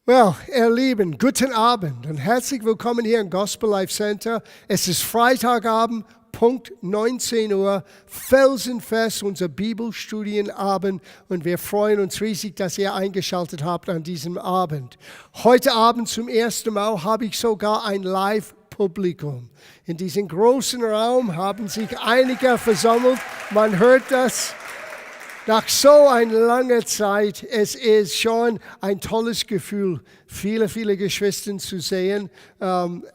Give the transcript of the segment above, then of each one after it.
Well, ihr Lieben, guten Abend und herzlich willkommen hier im Gospel Life Center. Es ist Freitagabend, Punkt 19 Uhr, Felsenfest, unser Bibelstudienabend, und wir freuen uns riesig, dass ihr eingeschaltet habt an diesem Abend. Heute Abend zum ersten Mal habe ich sogar ein Live-Publikum. In diesem großen Raum haben sich einige versammelt, man hört das. Nach so einer langen Zeit, es ist schon ein tolles Gefühl, viele Geschwister zu sehen.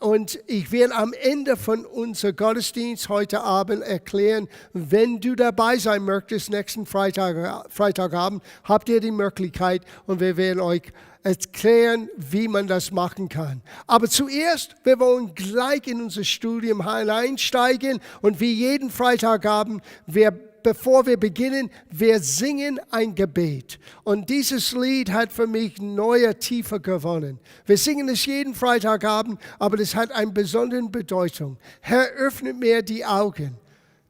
Und ich werde am Ende von unserem Gottesdienst heute Abend erklären, wenn du dabei sein möchtest, nächsten Freitagabend, habt ihr die Möglichkeit und wir werden euch erklären, wie man das machen kann. Aber zuerst, wir wollen gleich in unser Studium hineinsteigen und wie jeden Freitagabend, bevor wir beginnen, wir singen ein Gebet. Und dieses Lied hat für mich neue Tiefe gewonnen. Wir singen es jeden Freitagabend, aber das hat eine besondere Bedeutung. Herr, öffnet mir die Augen.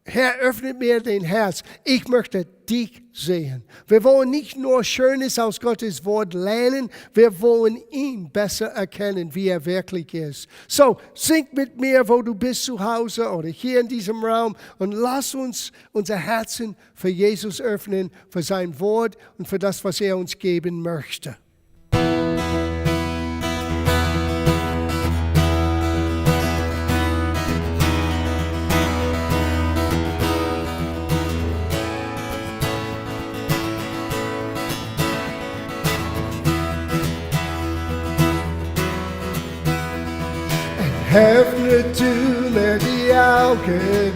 Herr, öffnet mir den Herz. Ich möchte dich sehen. Wir wollen nicht nur Schönes aus Gottes Wort lernen, wir wollen ihn besser erkennen, wie er wirklich ist. So, sing mit mir, wo du bist zu Hause oder hier in diesem Raum, und lass uns unser Herzen für Jesus öffnen, für sein Wort und für das, was er uns geben möchte. Öffne du mir die Augen,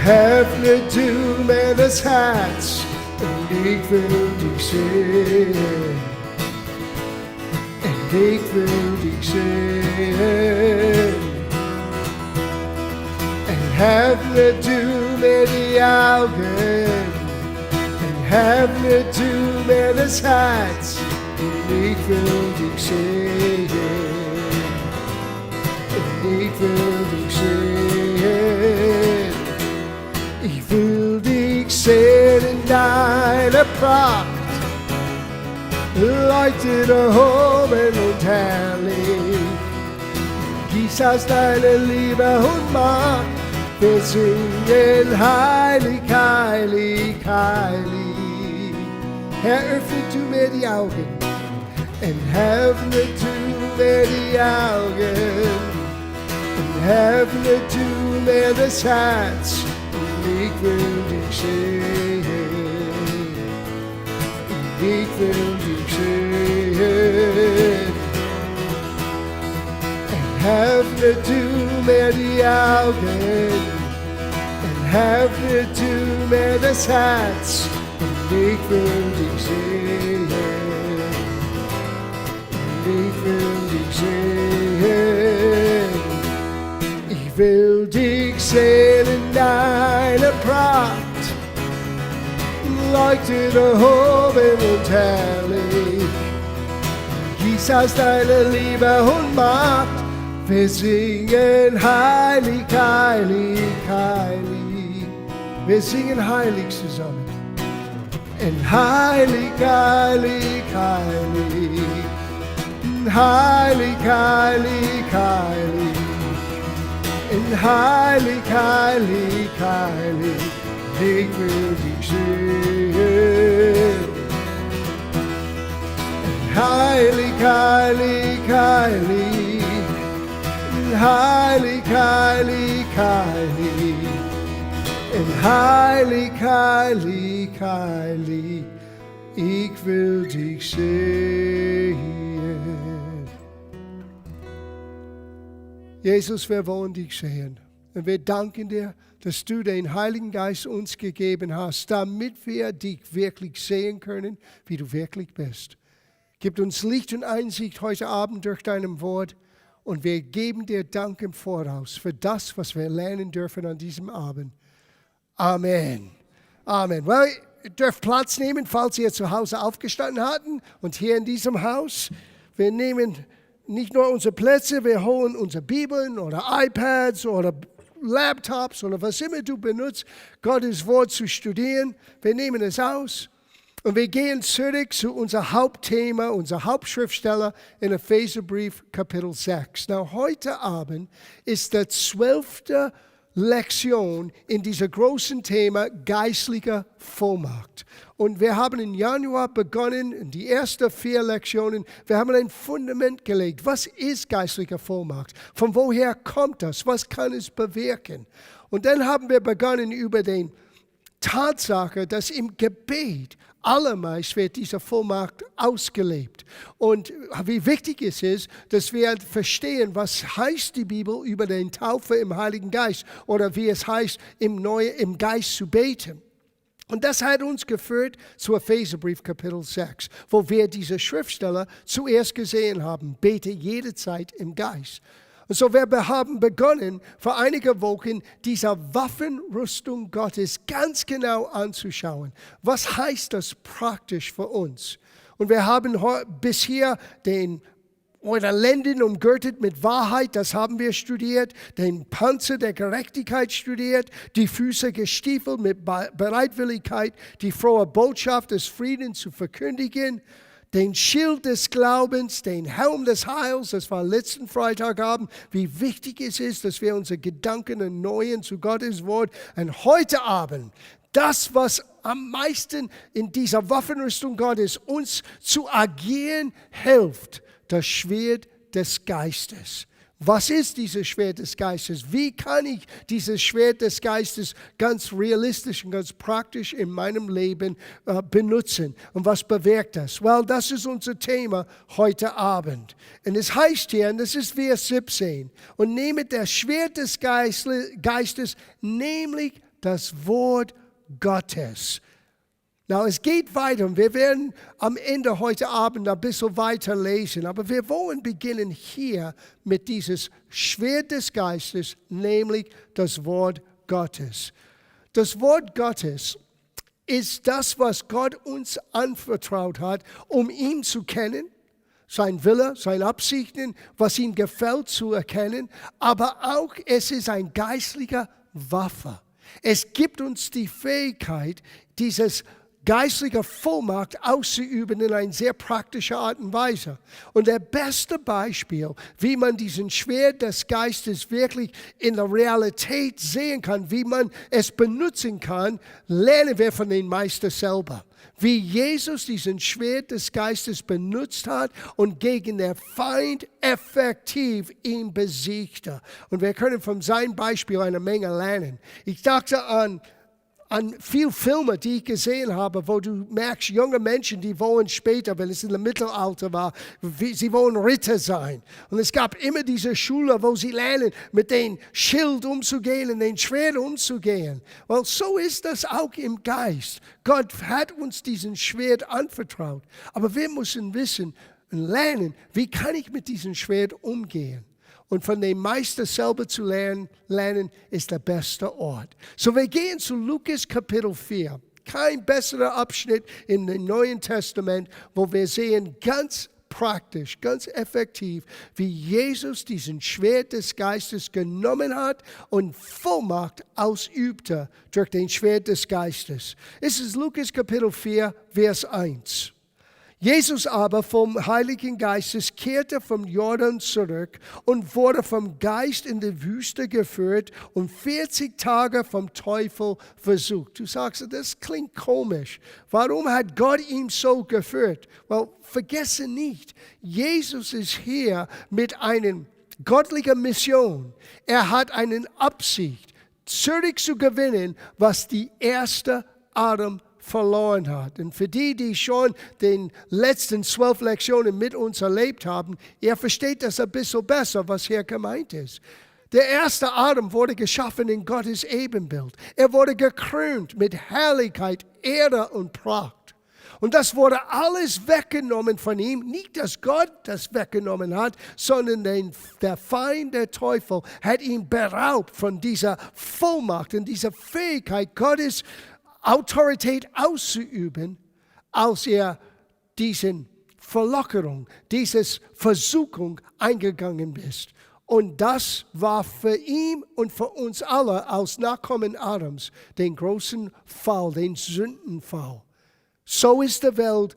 öffne du mir das Herz, und ich will dich sehen, und ich will dich sehen. Öffne du mir die Augen, öffne du mir das Herz, und ich will dich sehen. Ich will dich sehen, ich will dich sehen in deiner Pracht, leuchtet erhoben und herrlich, gieß aus deiner Liebe und Macht, wir singen heilig, heilig, heilig. Herr, öffne du mir die Augen, und öffne du mir die Augen. Öffne du mir das Herz, und ich will dich sehen, ich will dich sehen. Öffne du mir die Augen, öffne du mir das Herz, und ich will dich sehen, ich will dich sehen. Ich will dich sehen in deiner Pracht, leuchtet erhoben und herrlich, gieß aus deiner Liebe und Macht, wir singen heilig, heilig, heilig, wir singen heilig zusammen, und heilig, heilig, heilig, heilig, heilig, heilig. In heilig, heilig, heilig, ich will dich sehen. In heilig, heilig, heilig, in heilig, heilig, heilig, in heilig, heilig, heilig, ich will dich sehen. Jesus, wir wollen dich sehen. Und wir danken dir, dass du den Heiligen Geist uns gegeben hast, damit wir dich wirklich sehen können, wie du wirklich bist. Gib uns Licht und Einsicht heute Abend durch dein Wort, und wir geben dir Dank im Voraus für das, was wir lernen dürfen an diesem Abend. Amen. Amen. Well, ihr dürft Platz nehmen, falls ihr zu Hause aufgestanden hatten, und hier in diesem Haus. Wir nehmen nicht nur unsere Plätze, wir holen unsere Bibeln oder iPads oder Laptops oder was immer du benutzt, Gottes Wort zu studieren. Wir nehmen es aus Und wir gehen zurück zu unser Hauptthema, unser Hauptschriftsteller in Epheserbrief Kapitel 6. Heute Abend ist der 12. Lektion in diesem großen Thema geistlicher Vollmacht. Und wir haben im Januar begonnen, in die ersten 4 Lektionen, wir haben ein Fundament gelegt. Was ist geistliche Vollmacht? Von woher kommt das? Was kann es bewirken? Und dann haben wir begonnen über die Tatsache, dass im Gebet allermeist wird diese Vollmacht ausgelebt. Und wie wichtig es ist, dass wir verstehen, was heißt die Bibel über den Taufe im Heiligen Geist oder wie es heißt, im Geist zu beten. Und das hat uns geführt zu Epheserbrief Kapitel 6, wo wir diese Schriftsteller zuerst gesehen haben. Bete jederzeit im Geist. Und so wir haben begonnen, vor einigen Wochen diese Waffenrüstung Gottes ganz genau anzuschauen. Was heißt das praktisch für uns? Und wir haben bisher eure Lenden umgürtet mit Wahrheit, das haben wir studiert, den Panzer der Gerechtigkeit studiert, die Füße gestiefelt mit Bereitwilligkeit, die frohe Botschaft des Friedens zu verkündigen, den Schild des Glaubens, den Helm des Heils, das war letzten Freitagabend, wie wichtig es ist, dass wir unsere Gedanken erneuern zu Gottes Wort. Und heute Abend, das, was am meisten in dieser Waffenrüstung Gottes uns zu agieren hilft, das Schwert des Geistes. Was ist dieses Schwert des Geistes? Wie kann ich dieses Schwert des Geistes ganz realistisch und ganz praktisch in meinem Leben benutzen? Und was bewirkt das? Well, das ist unser Thema heute Abend. Und es heißt hier, und das ist Vers 17, und nehmet das Schwert des Geistes, nämlich das Wort Gottes. Es geht weiter und wir werden am Ende heute Abend ein bisschen weiter lesen, aber wir wollen beginnen hier mit dieses Schwert des Geistes, nämlich das Wort Gottes. Das Wort Gottes ist das, was Gott uns anvertraut hat, um ihn zu kennen, sein Wille, seine Absichten, was ihm gefällt zu erkennen, aber auch es ist ein geistlicher Waffe. Es gibt uns die Fähigkeit, dieses geistliche Vollmacht auszuüben in einer sehr praktischen Art und Weise. Und das beste Beispiel, wie man diesen Schwert des Geistes wirklich in der Realität sehen kann, wie man es benutzen kann, lernen wir von den Meister selber. Wie Jesus diesen Schwert des Geistes benutzt hat und gegen den Feind effektiv ihn besiegte. Und wir können von seinem Beispiel eine Menge lernen. Ich dachte an viele Filme, die ich gesehen habe, wo du merkst, junge Menschen, die wollen später, wenn es in dem Mittelalter war, sie wollen Ritter sein. Und es gab immer diese Schule, wo sie lernen, mit dem Schild umzugehen und dem Schwert umzugehen. Well, so ist das auch im Geist. Gott hat uns diesen Schwert anvertraut. Aber wir müssen wissen und lernen, wie kann ich mit diesem Schwert umgehen. Und von dem Meister selber zu lernen, ist der beste Ort. So, wir gehen zu Lukas Kapitel 4. Kein besserer Abschnitt in dem Neuen Testament, wo wir sehen ganz praktisch, ganz effektiv, wie Jesus diesen Schwert des Geistes genommen hat und Vollmacht ausübte durch den Schwert des Geistes. Es ist Lukas Kapitel 4, Vers 1. Jesus aber vom Heiligen Geistes kehrte vom Jordan zurück und wurde vom Geist in die Wüste geführt und 40 Tage vom Teufel versucht. Du sagst, das klingt komisch. Warum hat Gott ihn so geführt? Well, vergesse nicht, Jesus ist hier mit einer göttlichen Mission. Er hat eine Absicht, zurückzugewinnen, was die erste Adam verloren hat. Und für die schon den letzten 12 Lektionen mit uns erlebt haben, ihr versteht das ein bisschen besser, was hier gemeint ist. Der erste Adam wurde geschaffen in Gottes Ebenbild. Er wurde gekrönt mit Herrlichkeit, Ehre und Pracht. Und das wurde alles weggenommen von ihm. Nicht, dass Gott das weggenommen hat, sondern der Feind, der Teufel, hat ihn beraubt von dieser Vollmacht und dieser Fähigkeit, Gottes Autorität auszuüben, als er diesen Verlockerung, diese Versuchung eingegangen ist. Und das war für ihn und für uns alle als Nachkommen Adams den großen Fall, den Sündenfall. So ist die Welt,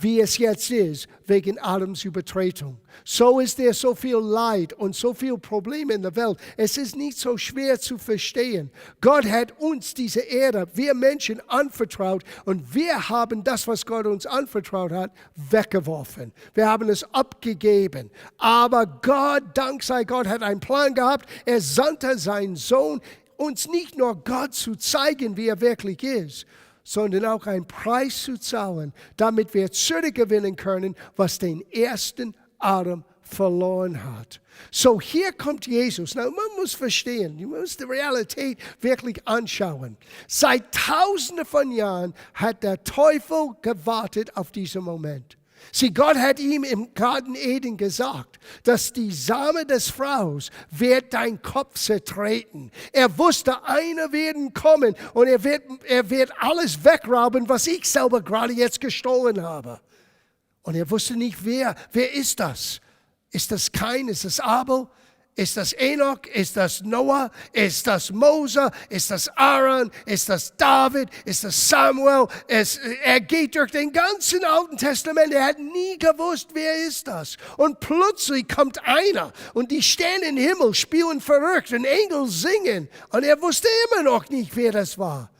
wie es jetzt ist, wegen Adams Übertretung. So ist there so viel Leid und so viel Probleme in der Welt. Es ist nicht so schwer zu verstehen. Gott hat uns diese Erde, wir Menschen, anvertraut und wir haben das, was Gott uns anvertraut hat, weggeworfen. Wir haben es abgegeben. Aber Gott, dank sei Gott, hat einen Plan gehabt. Er sandte seinen Sohn, uns nicht nur Gott zu zeigen, wie er wirklich ist, sondern auch einen Preis zu zahlen, damit wir zurückgewinnen können, was den ersten Adam verloren hat. So, hier kommt Jesus. Na, man muss verstehen, man muss die Realität wirklich anschauen. Seit Tausenden von Jahren hat der Teufel gewartet auf diesen Moment. Sieh, Gott hat ihm im Garten Eden gesagt, dass die Same des Fraus wird dein Kopf zertreten. Er wusste, einer wird kommen und er wird alles wegrauben, was ich selber gerade jetzt gestohlen habe. Und er wusste nicht, wer ist das? Ist das Kain? Ist das Abel? Ist das Enoch? Ist das Noah? Ist das Mose? Ist das Aaron? Ist das David? Ist das Samuel? Er geht durch den ganzen Alten Testament. Er hat nie gewusst, wer ist das. Und plötzlich kommt einer und die Sterne im Himmel spielen verrückt und Engel singen. Und er wusste immer noch nicht, wer das war,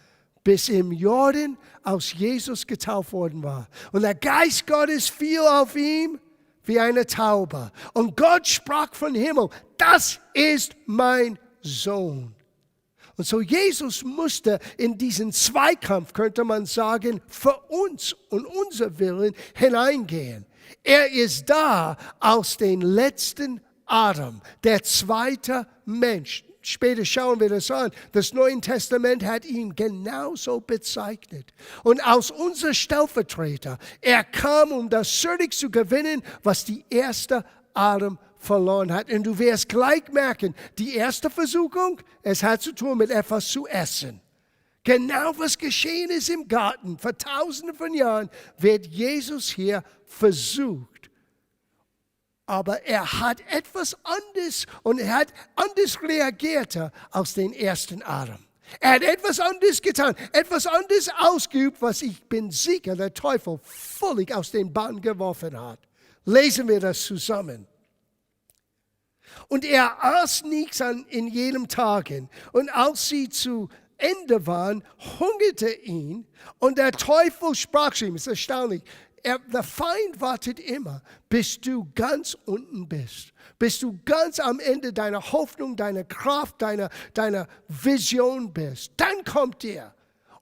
bis im Jordan aus Jesus getauft worden war. Und der Geist Gottes fiel auf ihn wie eine Taube. Und Gott sprach vom Himmel, das ist mein Sohn. Und so Jesus musste in diesen Zweikampf, könnte man sagen, für uns und unser Willen hineingehen. Er ist da als den letzten Adam, der zweite Mensch. Später schauen wir das an. Das Neue Testament hat ihn genauso bezeichnet. Und als unser Stellvertreter, er kam, um das zurückzugewinnen, was die erste Adam verloren hat. Und du wirst gleich merken, die erste Versuchung, es hat zu tun mit etwas zu essen. Genau was geschehen ist im Garten. Vor Tausenden von Jahren wird Jesus hier versucht. Aber er hat etwas anderes und er hat anders reagiert als den ersten Adam. Er hat etwas anderes getan, etwas anderes ausgeübt, was ich bin sicher, der Teufel völlig aus den Bahn geworfen hat. Lesen wir das zusammen. Und er aß nichts in jedem Tag. Und als sie zu Ende waren, hungerte ihn. Und der Teufel sprach zu ihm, das ist erstaunlich, der Feind wartet immer, bis du ganz unten bist. Bis du ganz am Ende deiner Hoffnung, deiner Kraft, deiner Vision bist. Dann kommt er.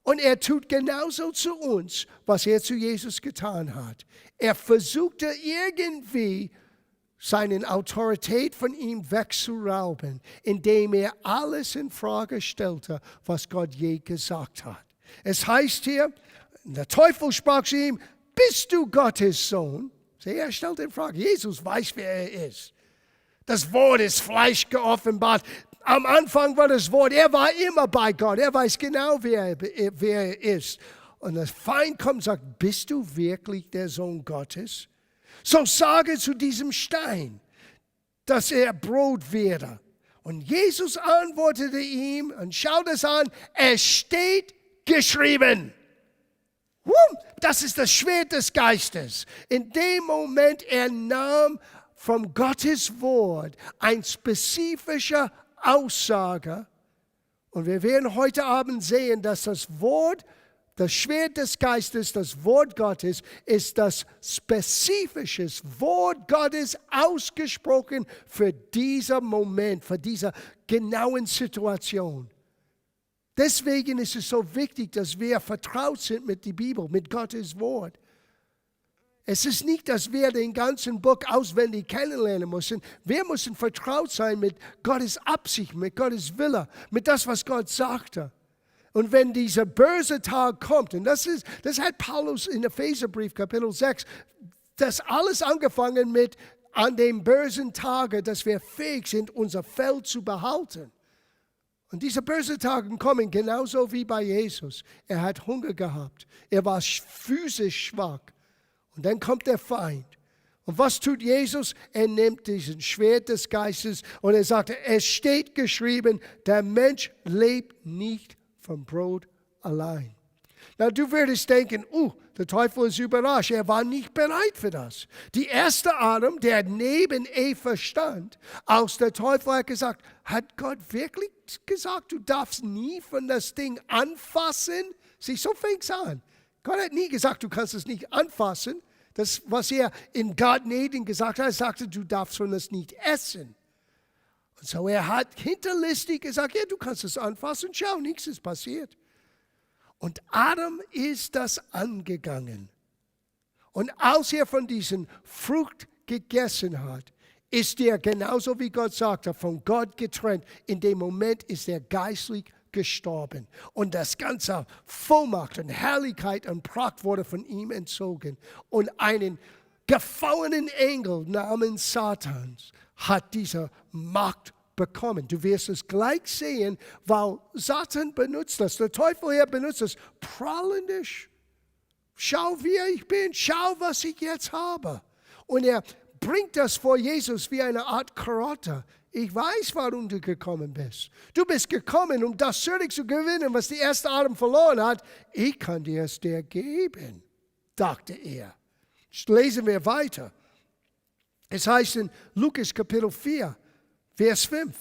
Und er tut genauso zu uns, was er zu Jesus getan hat. Er versuchte irgendwie seine Autorität von ihm wegzurauben, indem er alles in Frage stellte, was Gott je gesagt hat. Es heißt hier, der Teufel sprach zu ihm, bist du Gottes Sohn? Er stellt in Frage. Jesus weiß, wer er ist. Das Wort ist Fleisch geoffenbart. Am Anfang war das Wort, er war immer bei Gott. Er weiß genau, wer er ist. Und der Feind kommt und sagt, bist du wirklich der Sohn Gottes? So sage zu diesem Stein, dass er Brot werde. Und Jesus antwortete ihm und schaut es an, es steht geschrieben. Das ist das Schwert des Geistes. In dem Moment, er nahm von Gottes Wort eine spezifische Aussage. Und wir werden heute Abend sehen, dass das Wort, das Schwert des Geistes, das Wort Gottes, ist das spezifische Wort Gottes ausgesprochen für diesen Moment, für diese genauen Situation. Deswegen ist es so wichtig, dass wir vertraut sind mit der Bibel, mit Gottes Wort. Es ist nicht, dass wir den ganzen Buch auswendig kennenlernen müssen. Wir müssen vertraut sein mit Gottes Absicht, mit Gottes Wille, mit das, was Gott sagte. Und wenn dieser böse Tag kommt, und das hat Paulus in Epheserbrief Kapitel 6, das alles angefangen mit an dem bösen Tage, dass wir fähig sind, unser Feld zu behalten. Und diese bösen Tage kommen genauso wie bei Jesus. Er hat Hunger gehabt. Er war physisch schwach. Und dann kommt der Feind. Und was tut Jesus? Er nimmt diesen Schwert des Geistes und er sagt, es steht geschrieben, der Mensch lebt nicht vom Brot allein. Na, du würdest denken, der Teufel ist überrascht. Er war nicht bereit für das. Die erste Adam, der neben Eva stand, als der Teufel hat gesagt, hat Gott wirklich gesagt, du darfst nie von das Ding anfassen? Sieh, so fängt es an. Gott hat nie gesagt, du kannst es nicht anfassen. Das, was er in Garten Eden gesagt hat, er sagte, du darfst von das nicht essen. Und so er hat hinterlistig gesagt, ja, du kannst es anfassen, schau, nichts ist passiert. Und Adam ist das angegangen. Und als er von diesen Frucht gegessen hat, ist er genauso wie Gott sagte, von Gott getrennt. In dem Moment ist er geistlich gestorben. Und das ganze Vollmacht und Herrlichkeit und Pracht wurde von ihm entzogen. Und einen gefallenen Engel namens Satans hat diese Macht bekommen. Du wirst es gleich sehen, weil Satan benutzt das. Der Teufel hier benutzt das prahlendisch. Schau, wie ich bin. Schau, was ich jetzt habe. Und er bringt das vor Jesus wie eine Art Karotte. Ich weiß, warum du gekommen bist. Du bist gekommen, um das zurückzugewinnen, was der erste Adam verloren hat. Ich kann dir es dir geben, dachte er. Jetzt lesen wir weiter. Es heißt in Lukas Kapitel 4, Vers 5.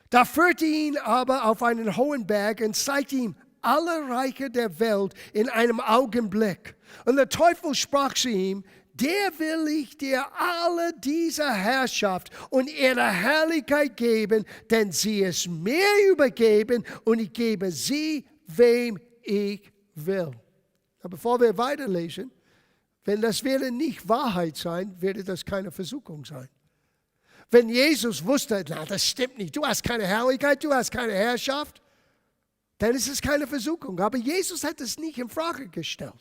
Da führte ihn aber auf einen hohen Berg und zeigte ihm alle Reiche der Welt in einem Augenblick. Und der Teufel sprach zu ihm, der will ich dir alle diese Herrschaft und ihre Herrlichkeit geben, denn sie ist mir übergeben und ich gebe sie, wem ich will. Aber bevor wir weiterlesen, wenn das würde nicht Wahrheit sein, würde das keine Versuchung sein. Wenn Jesus wusste, na, das stimmt nicht, du hast keine Herrlichkeit, du hast keine Herrschaft, dann ist es keine Versuchung. Aber Jesus hat es nicht in Frage gestellt.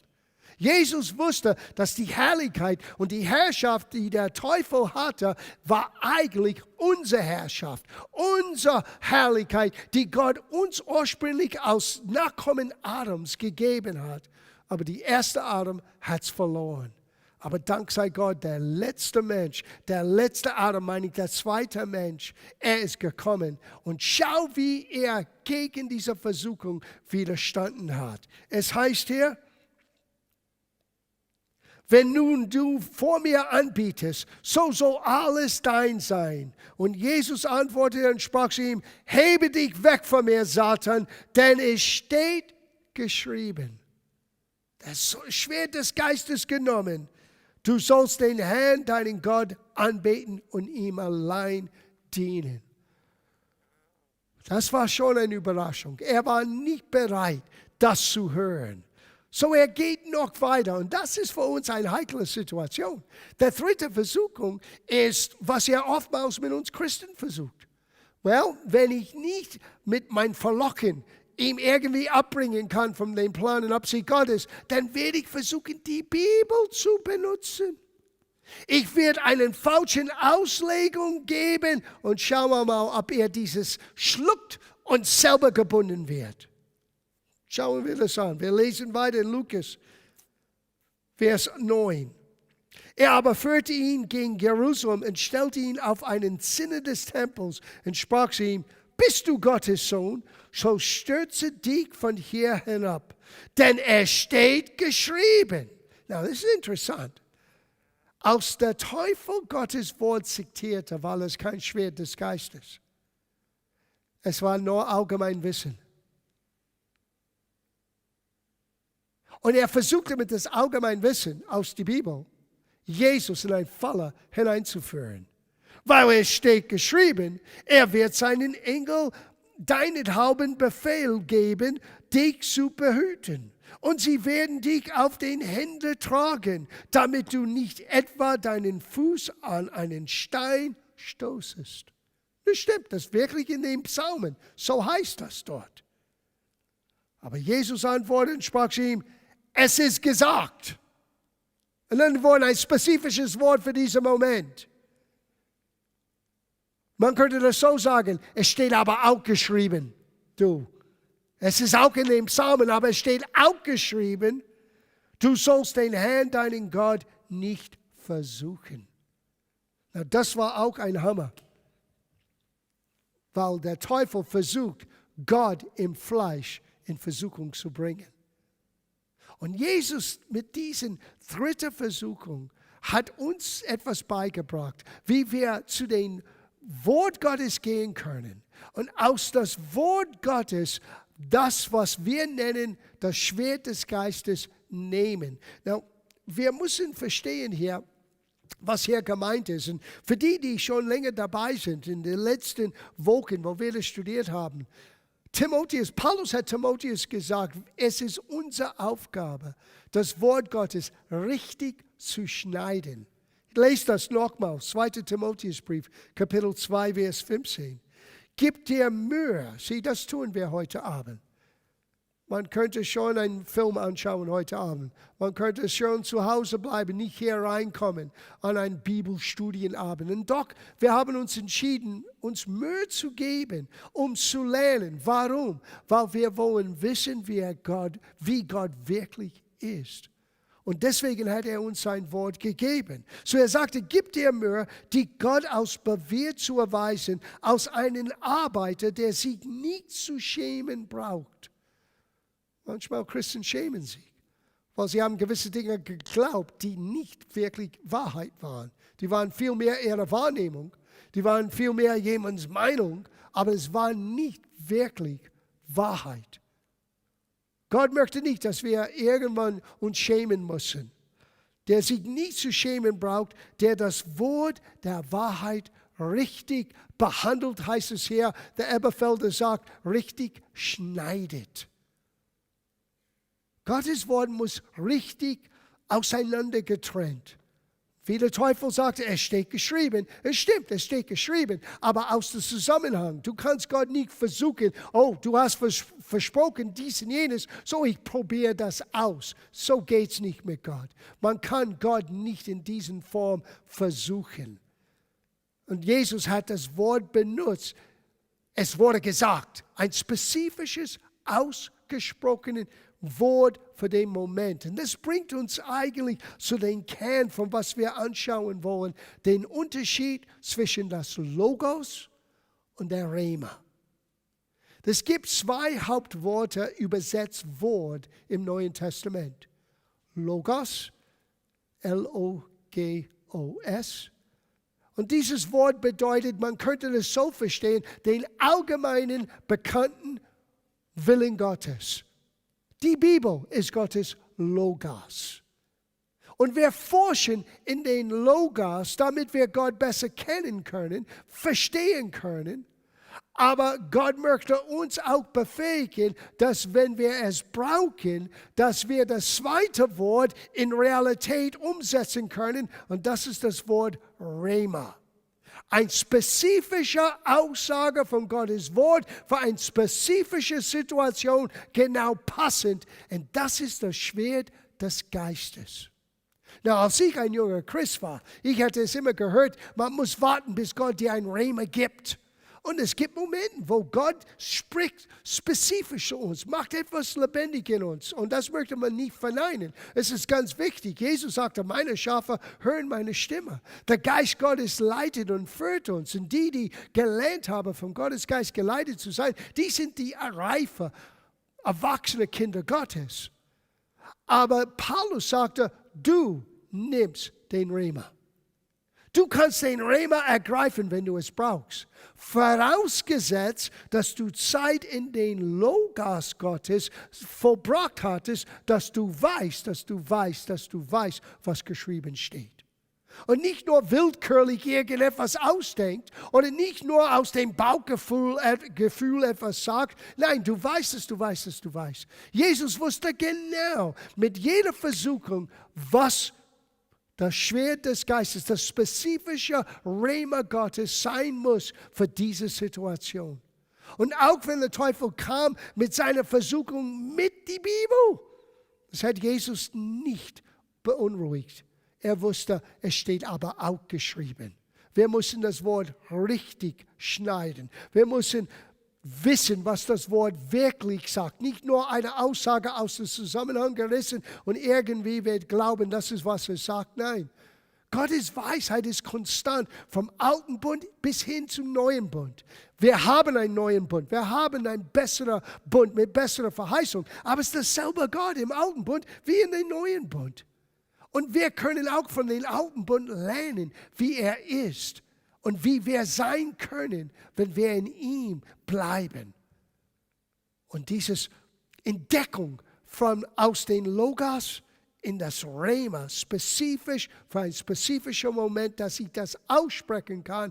Jesus wusste, dass die Herrlichkeit und die Herrschaft, die der Teufel hatte, war eigentlich unsere Herrschaft, unsere Herrlichkeit, die Gott uns ursprünglich als Nachkommen Adams gegeben hat. Aber der erste Adam hat es verloren. Aber dank sei Gott, der letzte Mensch, der letzte Adam, meine ich, der zweite Mensch, er ist gekommen. Und schau, wie er gegen diese Versuchung widerstanden hat. Es heißt hier, wenn nun du vor mir anbietest, so soll alles dein sein. Und Jesus antwortete und sprach zu ihm, hebe dich weg von mir, Satan, denn es steht geschrieben. Das Schwert des Geistes genommen. Du sollst den Herrn, deinen Gott, anbeten und ihm allein dienen. Das war schon eine Überraschung. Er war nicht bereit, das zu hören. So er geht noch weiter und das ist für uns eine heikle Situation. Der dritte Versuchung ist, was er oftmals mit uns Christen versucht. Well, wenn ich nicht mit meinem Verlocken ihm irgendwie abbringen kann von dem Plan und Absicht Gottes, dann werde ich versuchen, die Bibel zu benutzen. Ich werde eine falsche Auslegung geben und schauen wir mal, ob er dieses schluckt und selber gebunden wird. Schauen wir das an. Wir lesen weiter in Lukas, Vers 9. Er aber führte ihn gegen Jerusalem und stellte ihn auf einen Zinne des Tempels und sprach zu ihm, bist du Gottes Sohn, so stürze dich von hier hinab, denn es steht geschrieben. Now, das ist interessant. Als der Teufel Gottes Wort zitierte, war es kein Schwert des Geistes. Es war nur Allgemeinwissen. Und er versuchte mit das Allgemeinwissen aus der Bibel, Jesus in eine Falle hineinzuführen. Weil es steht geschrieben, er wird seinen Engel deinethalben Befehl geben, dich zu behüten. Und sie werden dich auf den Händen tragen, damit du nicht etwa deinen Fuß an einen Stein stoßest. Das stimmt, das ist wirklich in den Psalmen. So heißt das dort. Aber Jesus antwortete und sprach zu ihm, es ist gesagt. Und dann wurde ein spezifisches Wort für diesen Moment. Man könnte das so sagen, es steht aber auch geschrieben, du. Es ist auch in den Psalmen, aber es steht auch geschrieben, du sollst den Herrn, deinen Gott, nicht versuchen. Na, das war auch ein Hammer, weil der Teufel versucht, Gott im Fleisch in Versuchung zu bringen. Und Jesus mit diesen dritten Versuchung hat uns etwas beigebracht, wie wir zu dem Wort Gottes gehen können. Und aus das Wort Gottes das, was wir nennen, das Schwert des Geistes nehmen. Now, wir müssen verstehen hier, was hier gemeint ist. Und für die, die schon länger dabei sind, in den letzten Wochen, wo wir das studiert haben, Paulus hat Timotheus gesagt, es ist unsere Aufgabe, das Wort Gottes richtig zu schneiden. Ich lese das nochmals, 2. Timotheusbrief, Kapitel 2, Vers 15. Gib dir Mühe. Sieh, das tun wir heute Abend. Man könnte schon einen Film anschauen heute Abend. Man könnte schon zu Hause bleiben, nicht hier reinkommen an einen Bibelstudienabend. Und doch, wir haben uns entschieden, uns Mühe zu geben, um zu lernen. Warum? Weil wir wollen wissen, wie Gott wirklich ist. Und deswegen hat er uns sein Wort gegeben. So er sagte, gib dir Mühe, die Gott aus bewährt zu erweisen, als einen Arbeiter, der sich nicht zu schämen braucht. Manchmal Christen schämen sich, weil sie haben gewisse Dinge geglaubt, die nicht wirklich Wahrheit waren. Die waren vielmehr ihre Wahrnehmung, die waren vielmehr jemands Meinung, aber es war nicht wirklich Wahrheit. Gott möchte nicht, dass wir irgendwann uns schämen müssen. Der sich nicht zu schämen braucht, der das Wort der Wahrheit richtig behandelt, heißt es hier, der Elberfelder sagt, richtig schneidet. Gottes Wort muss richtig auseinander getrennt. Wie der Teufel sagte, es steht geschrieben. Es stimmt, es steht geschrieben. Aber aus dem Zusammenhang, du kannst Gott nicht versuchen, oh, du hast versprochen dies und jenes, so ich probiere das aus. So geht es nicht mit Gott. Man kann Gott nicht in dieser Form versuchen. Und Jesus hat das Wort benutzt. Es wurde gesagt, ein spezifisches, ausgesprochenes Wort für den Moment. Und das bringt uns eigentlich zu dem Kern, von was wir anschauen wollen, den Unterschied zwischen das Logos und der Rhema. Es gibt zwei Hauptworte, übersetzt Wort im Neuen Testament. Logos, L-O-G-O-S. Und dieses Wort bedeutet, man könnte es so verstehen, den allgemeinen, bekannten Willen Gottes. Die Bibel ist Gottes Logos. Und wir forschen in den Logos, damit wir Gott besser kennen können, verstehen können. Aber Gott möchte uns auch befähigen, dass wenn wir es brauchen, dass wir das zweite Wort in Realität umsetzen können. Und das ist das Wort Rhema. Eine spezifische Aussage von Gottes Wort für eine spezifische Situation genau passend. Und das ist das Schwert des Geistes. Na, als ich ein junger Christ war, ich hatte es immer gehört, man muss warten, bis Gott dir ein Rhema gibt. Und es gibt Momente, wo Gott spricht spezifisch zu uns, macht etwas lebendig in uns. Und das möchte man nicht verneinen. Es ist ganz wichtig. Jesus sagte, meine Schafe hören meine Stimme. Der Geist Gottes leitet und führt uns. Und die gelernt haben, vom Gottes Geist geleitet zu sein, die sind die reife, erwachsene Kinder Gottes. Aber Paulus sagte, du nimmst den Rhema. Du kannst den Rhema ergreifen, wenn du es brauchst. Vorausgesetzt, dass du Zeit in den Logos Gottes vollbracht hattest, dass du weißt, was geschrieben steht. Und nicht nur willkürlich irgendetwas ausdenkt oder nicht nur aus dem Bauchgefühl etwas sagt. Nein, du weißt es. Jesus wusste genau mit jeder Versuchung, was das Schwert des Geistes, das spezifische Rhema Gottes sein muss für diese Situation. Und auch wenn der Teufel kam mit seiner Versuchung mit die Bibel, das hat Jesus nicht beunruhigt. Er wusste, es steht aber auch geschrieben. Wir müssen das Wort richtig schneiden. Wir müssen wissen, was das Wort wirklich sagt. Nicht nur eine Aussage aus dem Zusammenhang gerissen und irgendwie wird glauben, das ist, was es sagt. Nein. Gottes Weisheit ist konstant, vom alten Bund bis hin zum neuen Bund. Wir haben einen neuen Bund, wir haben einen besseren Bund mit besserer Verheißung, aber es ist dasselbe Gott im alten Bund wie in dem neuen Bund. Und wir können auch von dem alten Bund lernen, wie er ist und wie wir sein können, wenn wir in ihm bleiben. Und diese Entdeckung aus den Logos in das Rhema, spezifisch für einen spezifischen Moment, dass ich das aussprechen kann,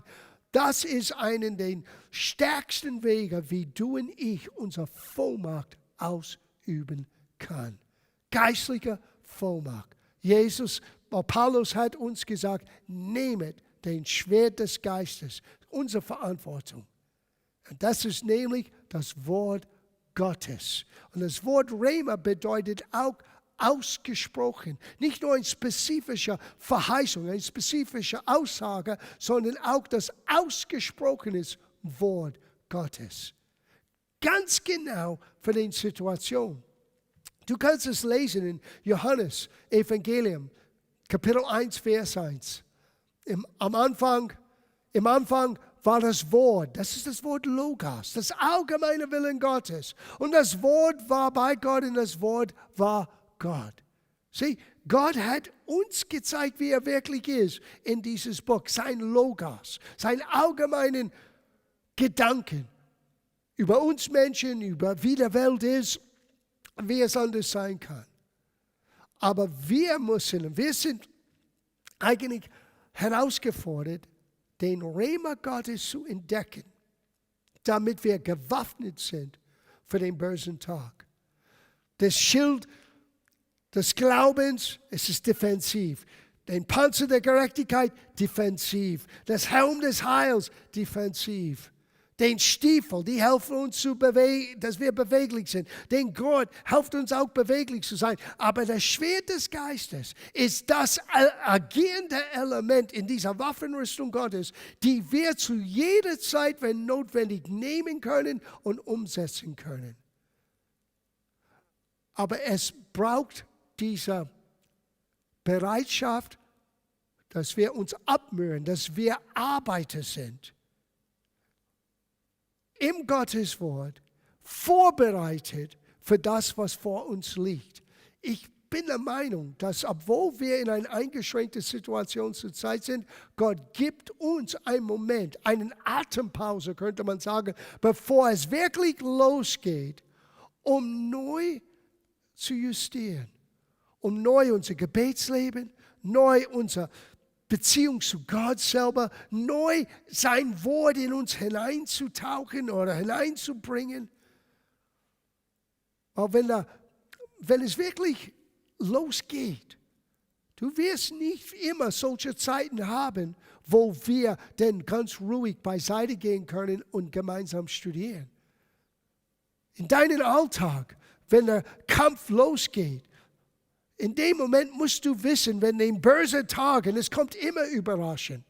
das ist einer der stärksten Wege, wie du und ich unsere Vollmacht ausüben können. Geistliche Vollmacht. Paulus hat uns gesagt, nehmet den Schwert des Geistes, unsere Verantwortung. Und das ist nämlich das Wort Gottes. Und das Wort Rhema bedeutet auch ausgesprochen. Nicht nur eine spezifische Verheißung, eine spezifische Aussage, sondern auch das ausgesprochene Wort Gottes. Ganz genau für die Situation. Du kannst es lesen in Johannes Evangelium, Kapitel 1, Vers 1. Im Anfang war das Wort, das ist das Wort Logos, das allgemeine Willen Gottes. Und das Wort war bei Gott und das Wort war Gott. Sieh, Gott hat uns gezeigt, wie er wirklich ist in dieses Buch. Sein Logos, seinen allgemeinen Gedanken über uns Menschen, über wie die Welt ist, wie es anders sein kann. Aber wir sind eigentlich herausgefordert, den Rhema Gottes zu entdecken, damit wir gewaffnet sind für den bösen Tag. Das Schild des Glaubens, es ist defensiv. Den Panzer der Gerechtigkeit, defensiv. Das Helm des Heils, defensiv. Den Stiefel, die helfen uns, dass wir beweglich sind. Den Gurt hilft uns auch, beweglich zu sein. Aber das Schwert des Geistes ist das agierende Element in dieser Waffenrüstung Gottes, die wir zu jeder Zeit, wenn notwendig, nehmen können und umsetzen können. Aber es braucht diese Bereitschaft, dass wir uns abmühen, dass wir Arbeiter sind. Im Gottes Wort, vorbereitet für das, was vor uns liegt. Ich bin der Meinung, dass obwohl wir in einer eingeschränkten Situation zurzeit sind, Gott gibt uns einen Moment, eine Atempause, könnte man sagen, bevor es wirklich losgeht, um neu zu justieren, um neu unser Gebetsleben, neu unser Beziehung zu Gott selber, neu sein Wort in uns hineinzutauchen oder hineinzubringen. Aber wenn es wirklich losgeht, du wirst nicht immer solche Zeiten haben, wo wir dann ganz ruhig beiseite gehen können und gemeinsam studieren. In deinem Alltag, wenn der Kampf losgeht, in dem Moment musst du wissen, wenn den bösen Tagen, es kommt immer überraschend.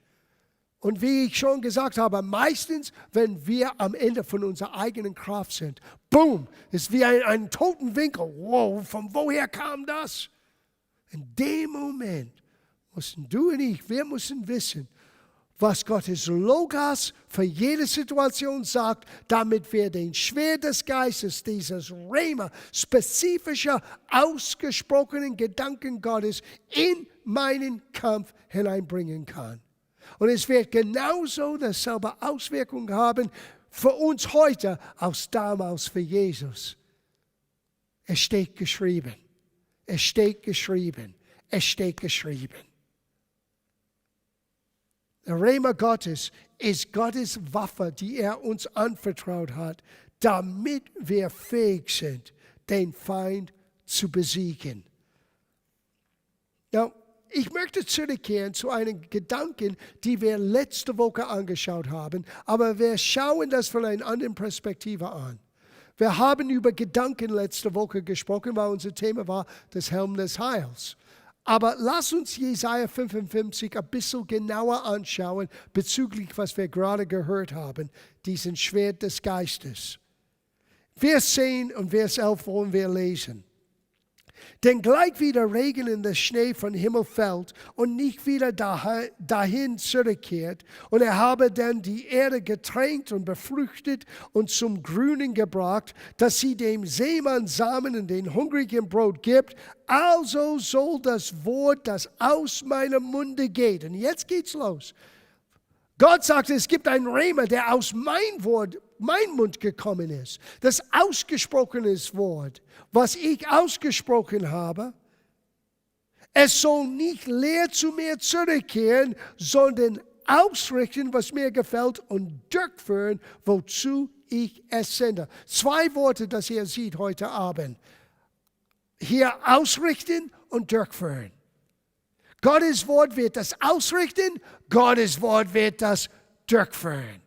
Und wie ich schon gesagt habe, meistens, wenn wir am Ende von unserer eigenen Kraft sind, boom, ist wie ein toten Winkel. Wow, von woher kam das? In dem Moment mussten du und ich, wir müssen wissen, was Gottes Logos für jede Situation sagt, damit wir den Schwert des Geistes, dieses Rhema, spezifischer, ausgesprochenen Gedanken Gottes in meinen Kampf hineinbringen kann. Und es wird genauso dasselbe Auswirkung haben für uns heute als damals für Jesus. Es steht geschrieben. Es steht geschrieben. Es steht geschrieben. Der Rhema Gottes ist Gottes Waffe, die er uns anvertraut hat, damit wir fähig sind, den Feind zu besiegen. Now, ich möchte zurückkehren zu einem Gedanken, die wir letzte Woche angeschaut haben, aber wir schauen das von einer anderen Perspektive an. Wir haben über Gedanken letzte Woche gesprochen, weil unser Thema war das Helm des Heils. Aber lass uns Jesaja 55 ein bisschen genauer anschauen bezüglich, was wir gerade gehört haben, diesen Schwert des Geistes. Vers 10 und Vers 11 wollen wir lesen. Denn gleich wie der Regen und der Schnee vom Himmel fällt und nicht wieder dahin zurückkehrt, und er habe dann die Erde getränkt und befruchtet und zum Grünen gebracht, dass sie dem Seemann Samen und den Hungrigen Brot gibt, also soll das Wort, das aus meinem Munde geht. Und jetzt geht's los. Gott sagt, es gibt einen Rema, der aus mein Mund gekommen ist. Das ausgesprochene Wort, was ich ausgesprochen habe, es soll nicht leer zu mir zurückkehren, sondern ausrichten, was mir gefällt und durchführen, wozu ich es sende. 2 Worte, das ihr seht heute Abend. Hier ausrichten und durchführen. Gottes Wort wird das ausrichten, Gottes Wort wird das durchführen.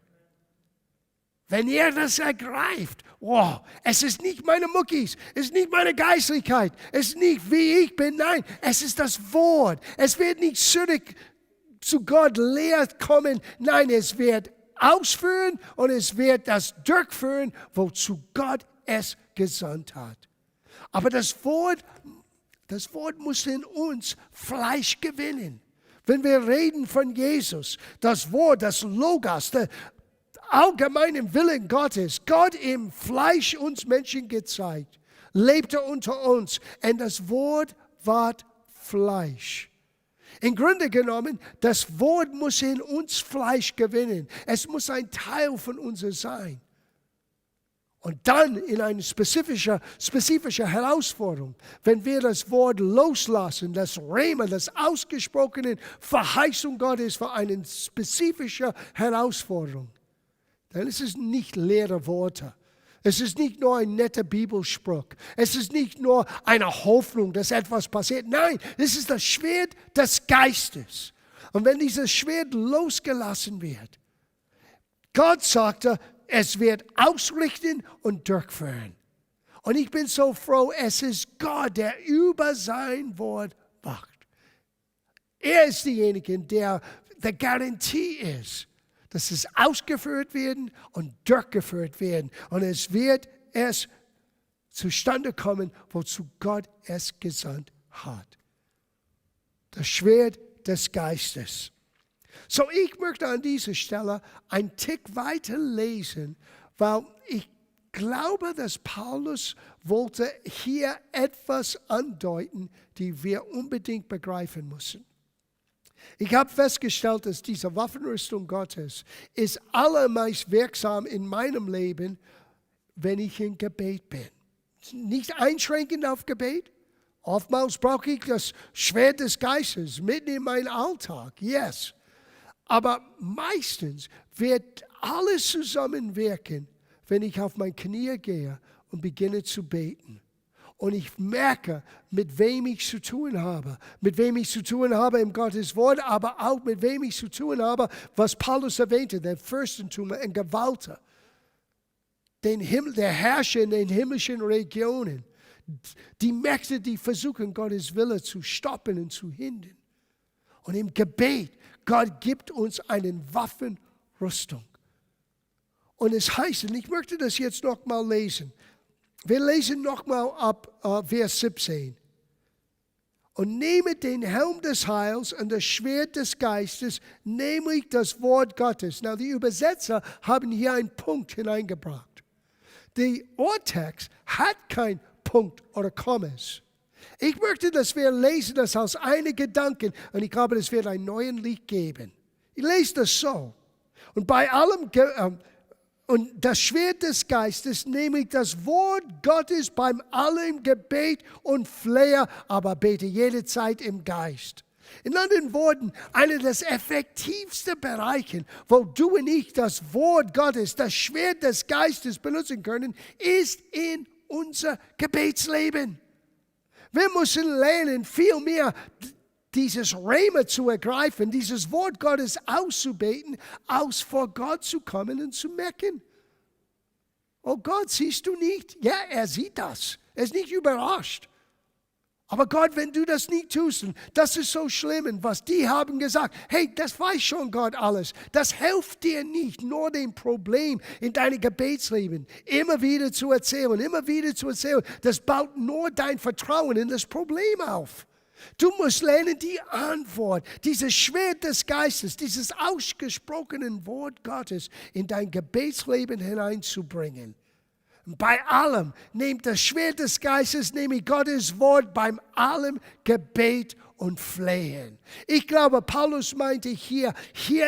Wenn ihr das ergreift, wow, es ist nicht meine Muckis, es ist nicht meine Geistlichkeit, es ist nicht wie ich bin, nein, es ist das Wort. Es wird nicht zurück zu Gott leer kommen, nein, es wird ausführen und es wird das durchführen, wozu Gott es gesandt hat. Aber das Wort muss in uns Fleisch gewinnen. Wenn wir reden von Jesus, das Wort, das Logos, der allgemeinen Willen Gottes, Gott im Fleisch uns Menschen gezeigt, lebte unter uns und das Wort ward Fleisch. Im Grunde genommen, das Wort muss in uns Fleisch gewinnen. Es muss ein Teil von uns sein. Und dann in eine spezifische Herausforderung, wenn wir das Wort loslassen, das Rema, das ausgesprochene Verheißung Gottes für eine spezifische Herausforderung, dann ist es nicht leere Worte. Es ist nicht nur ein netter Bibelspruch. Es ist nicht nur eine Hoffnung, dass etwas passiert. Nein, es ist das Schwert des Geistes. Und wenn dieses Schwert losgelassen wird, Gott sagte, es wird ausrichten und durchführen. Und ich bin so froh, es ist Gott, der über sein Wort wacht. Er ist derjenige, der die Garantie ist, dass es ausgeführt werden und durchgeführt werden. Und es wird zustande kommen, wozu Gott es gesandt hat. Das Schwert des Geistes. So, ich möchte an dieser Stelle einen Tick weiter lesen, weil ich glaube, dass Paulus wollte hier etwas andeuten, die wir unbedingt begreifen müssen. Ich habe festgestellt, dass diese Waffenrüstung Gottes ist allermeist wirksam in meinem Leben, wenn ich in Gebet bin. Nicht einschränkend auf Gebet. Oftmals brauche ich das Schwert des Geistes mitten in meinen Alltag. Yes. Aber meistens wird alles zusammenwirken, wenn ich auf meine Knie gehe und beginne zu beten. Und ich merke, mit wem ich zu tun habe. Mit wem ich zu tun habe im Gottes Wort, aber auch mit wem ich zu tun habe, was Paulus erwähnte, der Fürstentum und Gewalt. Der Herrscher in den himmlischen Regionen. Die Mächte, die versuchen, Gottes Wille zu stoppen und zu hindern. Und im Gebet, Gott gibt uns eine Waffenrüstung. Und es heißt, und ich möchte das jetzt nochmal lesen. Wir lesen nochmal ab Vers 17. Und nehme den Helm des Heils und das Schwert des Geistes, nämlich das Wort Gottes. Na, die Übersetzer haben hier einen Punkt hineingebracht. Der Urtext hat keinen Punkt oder Kommas. Ich möchte, dass wir lesen das aus einem Gedanken und ich glaube, es wird ein neues Lied geben. Ich lese das so. Und bei allem, und das Schwert des Geistes, nämlich das Wort Gottes beim allem Gebet und Flehe, aber bete jede Zeit im Geist. In anderen Worten, einer der effektivsten Bereiche, wo du und ich das Wort Gottes, das Schwert des Geistes benutzen können, ist in unser Gebetsleben. Wir müssen lernen, viel mehr dieses Rema zu ergreifen, dieses Wort Gottes auszubeten, als vor Gott zu kommen und zu mecken. Oh Gott, siehst du nicht? Ja, er sieht das. Er ist nicht überrascht. Aber Gott, wenn du das nicht tust, das ist so schlimm. Und was die haben gesagt, hey, das weiß schon Gott alles. Das hilft dir nicht, nur dem Problem in deinem Gebetsleben immer wieder zu erzählen, immer wieder zu erzählen. Das baut nur dein Vertrauen in das Problem auf. Du musst lernen, die Antwort, dieses Schwert des Geistes, dieses ausgesprochene Wort Gottes in dein Gebetsleben hineinzubringen. Bei allem, nehmt das Schwert des Geistes, nämlich Gottes Wort, beim allem Gebet und Flehen. Ich glaube, Paulus meinte hier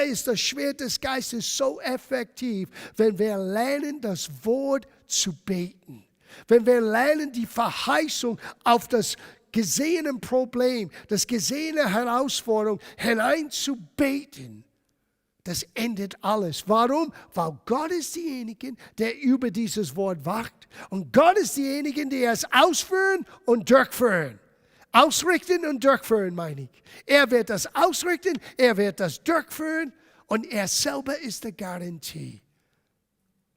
ist das Schwert des Geistes so effektiv, wenn wir lernen, das Wort zu beten. Wenn wir lernen, die Verheißung auf das gesehene Problem, das gesehene Herausforderung hineinzubeten. Das endet alles. Warum? Weil Gott ist derjenige, der über dieses Wort wacht. Und Gott ist derjenige, der es ausführen und durchführen. Ausrichten und durchführen, meine ich. Er wird das ausrichten, er wird das durchführen und er selber ist die Garantie.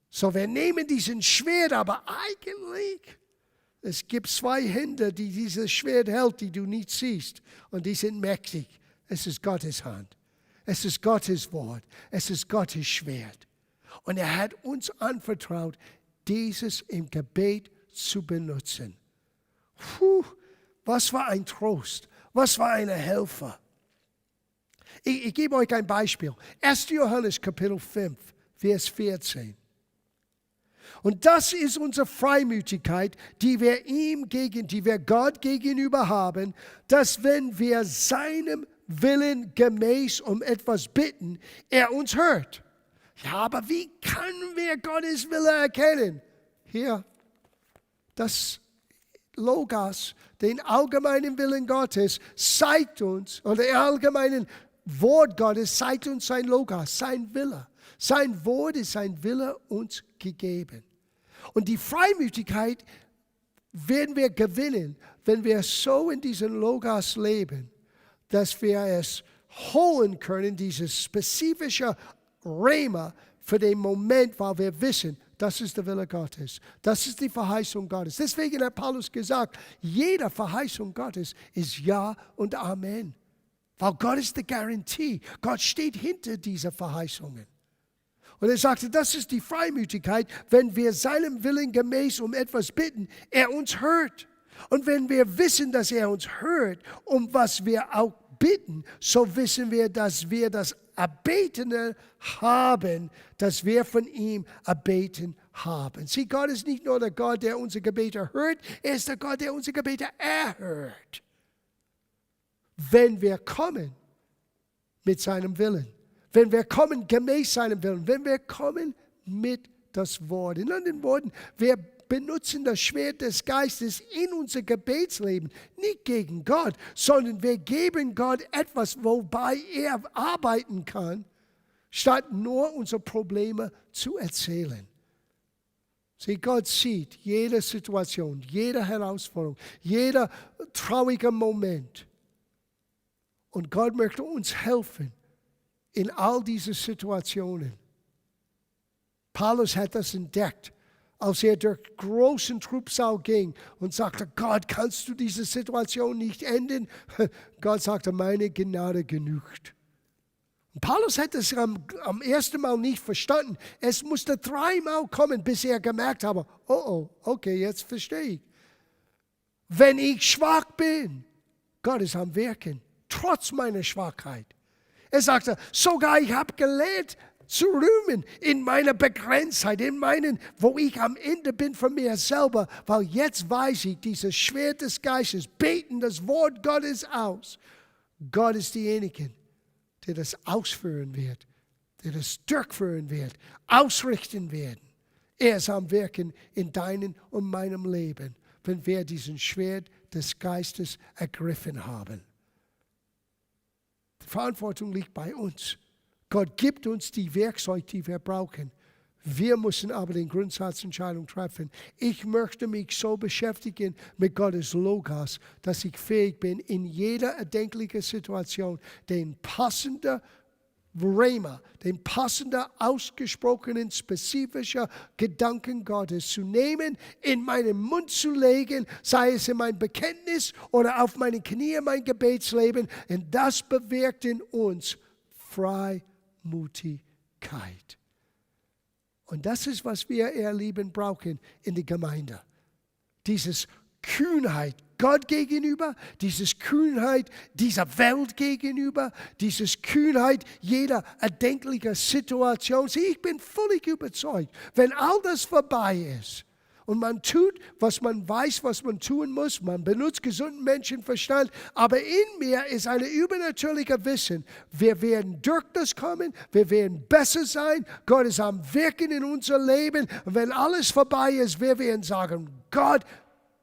So, wir nehmen diesen Schwert, aber eigentlich, es gibt zwei Hände, die dieses Schwert hält, die du nicht siehst. Und die sind mächtig. Es ist Gottes Hand. Es ist Gottes Wort. Es ist Gottes Schwert. Und er hat uns anvertraut, dieses im Gebet zu benutzen. Was für ein Trost. Was für eine Helfer. Ich gebe euch ein Beispiel. 1. Johannes Kapitel 5, Vers 14. Und das ist unsere Freimütigkeit, die wir Gott gegenüber haben, dass wenn wir seinem Willen gemäß um etwas bitten, er uns hört. Ja, aber wie können wir Gottes Wille erkennen? Hier, das Logos, den allgemeinen Willen Gottes, zeigt uns, oder der allgemeinen Wort Gottes zeigt uns sein Logos, sein Wille. Sein Wort ist sein Wille uns gegeben. Und die Freimütigkeit werden wir gewinnen, wenn wir so in diesem Logos leben, dass wir es holen können, dieses spezifische Rema für den Moment, weil wir wissen, das ist der Wille Gottes. Das ist die Verheißung Gottes. Deswegen hat Paulus gesagt, jede Verheißung Gottes ist Ja und Amen. Weil Gott ist die Garantie. Gott steht hinter diesen Verheißungen. Und er sagte, das ist die Freimütigkeit, wenn wir seinem Willen gemäß um etwas bitten, er uns hört. Und wenn wir wissen, dass er uns hört, um was wir auch bitten, so wissen wir, dass wir das Erbetene haben, dass wir von ihm erbeten haben. Sieh, Gott ist nicht nur der Gott, der unsere Gebete hört, er ist der Gott, der unsere Gebete erhört. Wenn wir kommen mit seinem Willen. Wenn wir kommen gemäß seinem Willen, wenn wir kommen mit das Wort. In anderen Worten, wir benutzen das Schwert des Geistes in unser Gebetsleben, nicht gegen Gott, sondern wir geben Gott etwas, wobei er arbeiten kann, statt nur unsere Probleme zu erzählen. Sieh, Gott sieht jede Situation, jede Herausforderung, jeder traurige Moment. Und Gott möchte uns helfen in all diese Situationen. Paulus hat das entdeckt, als er durch großen Trübsal ging und sagte, Gott, kannst du diese Situation nicht ändern? Gott sagte, meine Gnade genügt. Und Paulus hat es am ersten Mal nicht verstanden. Es musste 3-mal kommen, bis er gemerkt habe, okay, jetzt verstehe ich. Wenn ich schwach bin, Gott ist am Wirken, trotz meiner Schwachheit. Er sagte, sogar ich habe gelernt zu rühmen in meiner Begrenztheit, wo ich am Ende bin von mir selber, weil jetzt weiß ich, dieses Schwert des Geistes, beten das Wort Gottes aus. Gott ist derjenige, der das ausführen wird, der das durchführen wird, ausrichten wird. Er ist am Wirken in deinem und meinem Leben, wenn wir diesen Schwert des Geistes ergriffen haben. Die Verantwortung liegt bei uns. Gott gibt uns die Werkzeuge, die wir brauchen. Wir müssen aber den Grundsatzentscheidung treffen. Ich möchte mich so beschäftigen mit Gottes Logos, dass ich fähig bin, in jeder erdenklichen Situation den passenden Rhema, den passenden, ausgesprochenen, spezifischen Gedanken Gottes zu nehmen, in meinen Mund zu legen, sei es in mein Bekenntnis oder auf meine Knie, mein Gebetsleben. Und das bewirkt in uns Freimütigkeit. Und das ist, was wir, ihr Lieben, brauchen in der Gemeinde. Dieses Kühnheit Gott gegenüber, dieses Kühnheit dieser Welt gegenüber, dieses Kühnheit jeder erdenklichen Situation. Sieh, ich bin völlig überzeugt, wenn all das vorbei ist und man tut, was man weiß, was man tun muss, man benutzt gesunden Menschenverstand, aber in mir ist ein übernatürliches Wissen. Wir werden durch das kommen, wir werden besser sein, Gott ist am Wirken in unser Leben und wenn alles vorbei ist, wir werden sagen, Gott,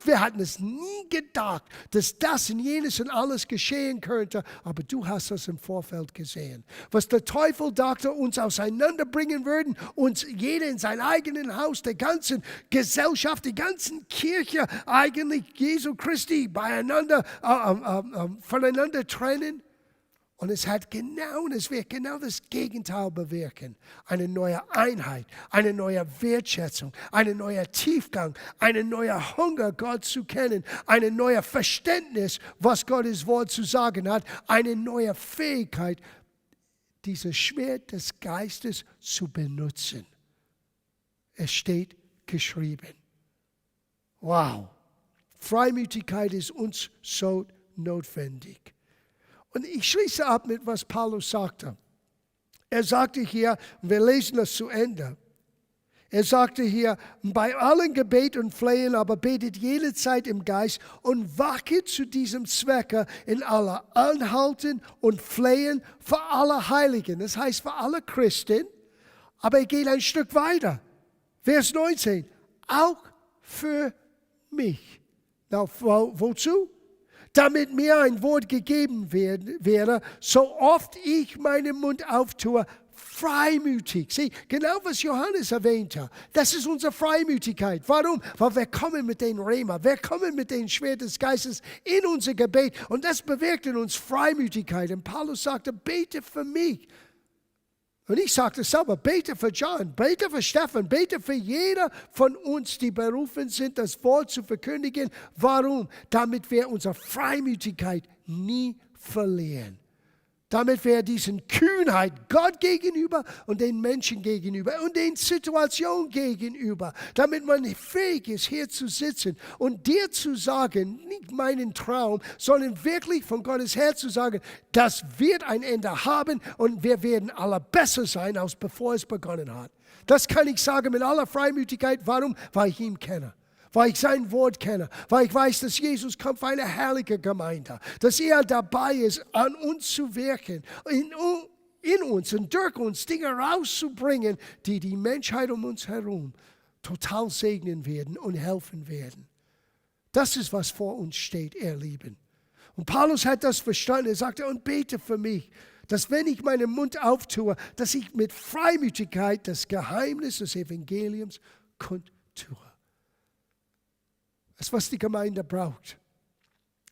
wir hatten es nie gedacht, dass das und jenes und alles geschehen könnte, aber du hast das im Vorfeld gesehen. Was der Teufel dachte, uns auseinanderbringen würden, uns jeder in sein eigenes Haus, der ganzen Gesellschaft, die ganzen Kirche, eigentlich Jesu Christi voneinander trennen. Und es wird genau das Gegenteil bewirken. Eine neue Einheit, eine neue Wertschätzung, einen neuen Tiefgang, einen neuen Hunger, Gott zu kennen, ein neues Verständnis, was Gottes Wort zu sagen hat, eine neue Fähigkeit, dieses Schwert des Geistes zu benutzen. Es steht geschrieben. Wow. Freimütigkeit ist uns so notwendig. Und ich schließe ab mit, was Paulus sagte. Er sagte hier, wir lesen das zu Ende. Er sagte hier, bei allen Gebet und Flehen, aber betet jede Zeit im Geist und wachet zu diesem Zwecke in aller Anhalten und Flehen für alle Heiligen. Das heißt für alle Christen, aber er geht ein Stück weiter. Vers 19, auch für mich. Na, wozu? Damit mir ein Wort gegeben werde, so oft ich meinen Mund auftue, freimütig. Sieh, genau was Johannes erwähnte, das ist unsere Freimütigkeit. Warum? Weil wir kommen mit den Rhema, wir kommen mit den Schwert des Geistes in unser Gebet und das bewirkt in uns Freimütigkeit. Und Paulus sagte, bete für mich. Und ich sagte selber, bete für John, bete für Stefan, bete für jeder von uns, die berufen sind, das Wort zu verkündigen. Warum? Damit wir unsere Freimütigkeit nie verlieren. Damit wir diesen Kühnheit Gott gegenüber und den Menschen gegenüber und den Situationen gegenüber, damit man fähig ist, hier zu sitzen und dir zu sagen, nicht meinen Traum, sondern wirklich von Gottes Herz zu sagen, das wird ein Ende haben und wir werden alle besser sein, als bevor es begonnen hat. Das kann ich sagen mit aller Freimütigkeit. Warum? Weil ich ihn kenne. Weil ich sein Wort kenne, weil ich weiß, dass Jesus kommt für eine herrliche Gemeinde, dass er dabei ist, an uns zu wirken, in uns und durch uns Dinge rauszubringen, die die Menschheit um uns herum total segnen werden und helfen werden. Das ist, was vor uns steht, ihr Lieben. Und Paulus hat das verstanden. Er sagte, und bete für mich, dass wenn ich meinen Mund auftue, dass ich mit Freimütigkeit das Geheimnis des Evangeliums kundtue. Das ist, was die Gemeinde braucht.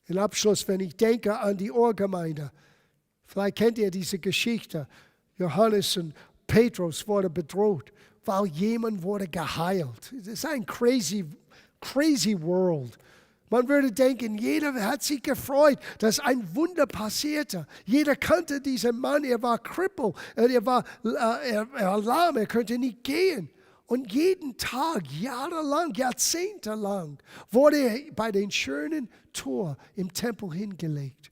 Im Abschluss, wenn ich denke an die Urgemeinde, vielleicht kennt ihr diese Geschichte. Johannes und Petrus wurden bedroht, weil jemand wurde geheilt. Das ist ein crazy world. Man würde denken, jeder hat sich gefreut, dass ein Wunder passierte. Jeder kannte diesen Mann, er war Krüppel, er war lahm, er konnte nicht gehen. Und jeden Tag, jahrelang, jahrzehntelang, wurde er bei den schönen Tor im Tempel hingelegt.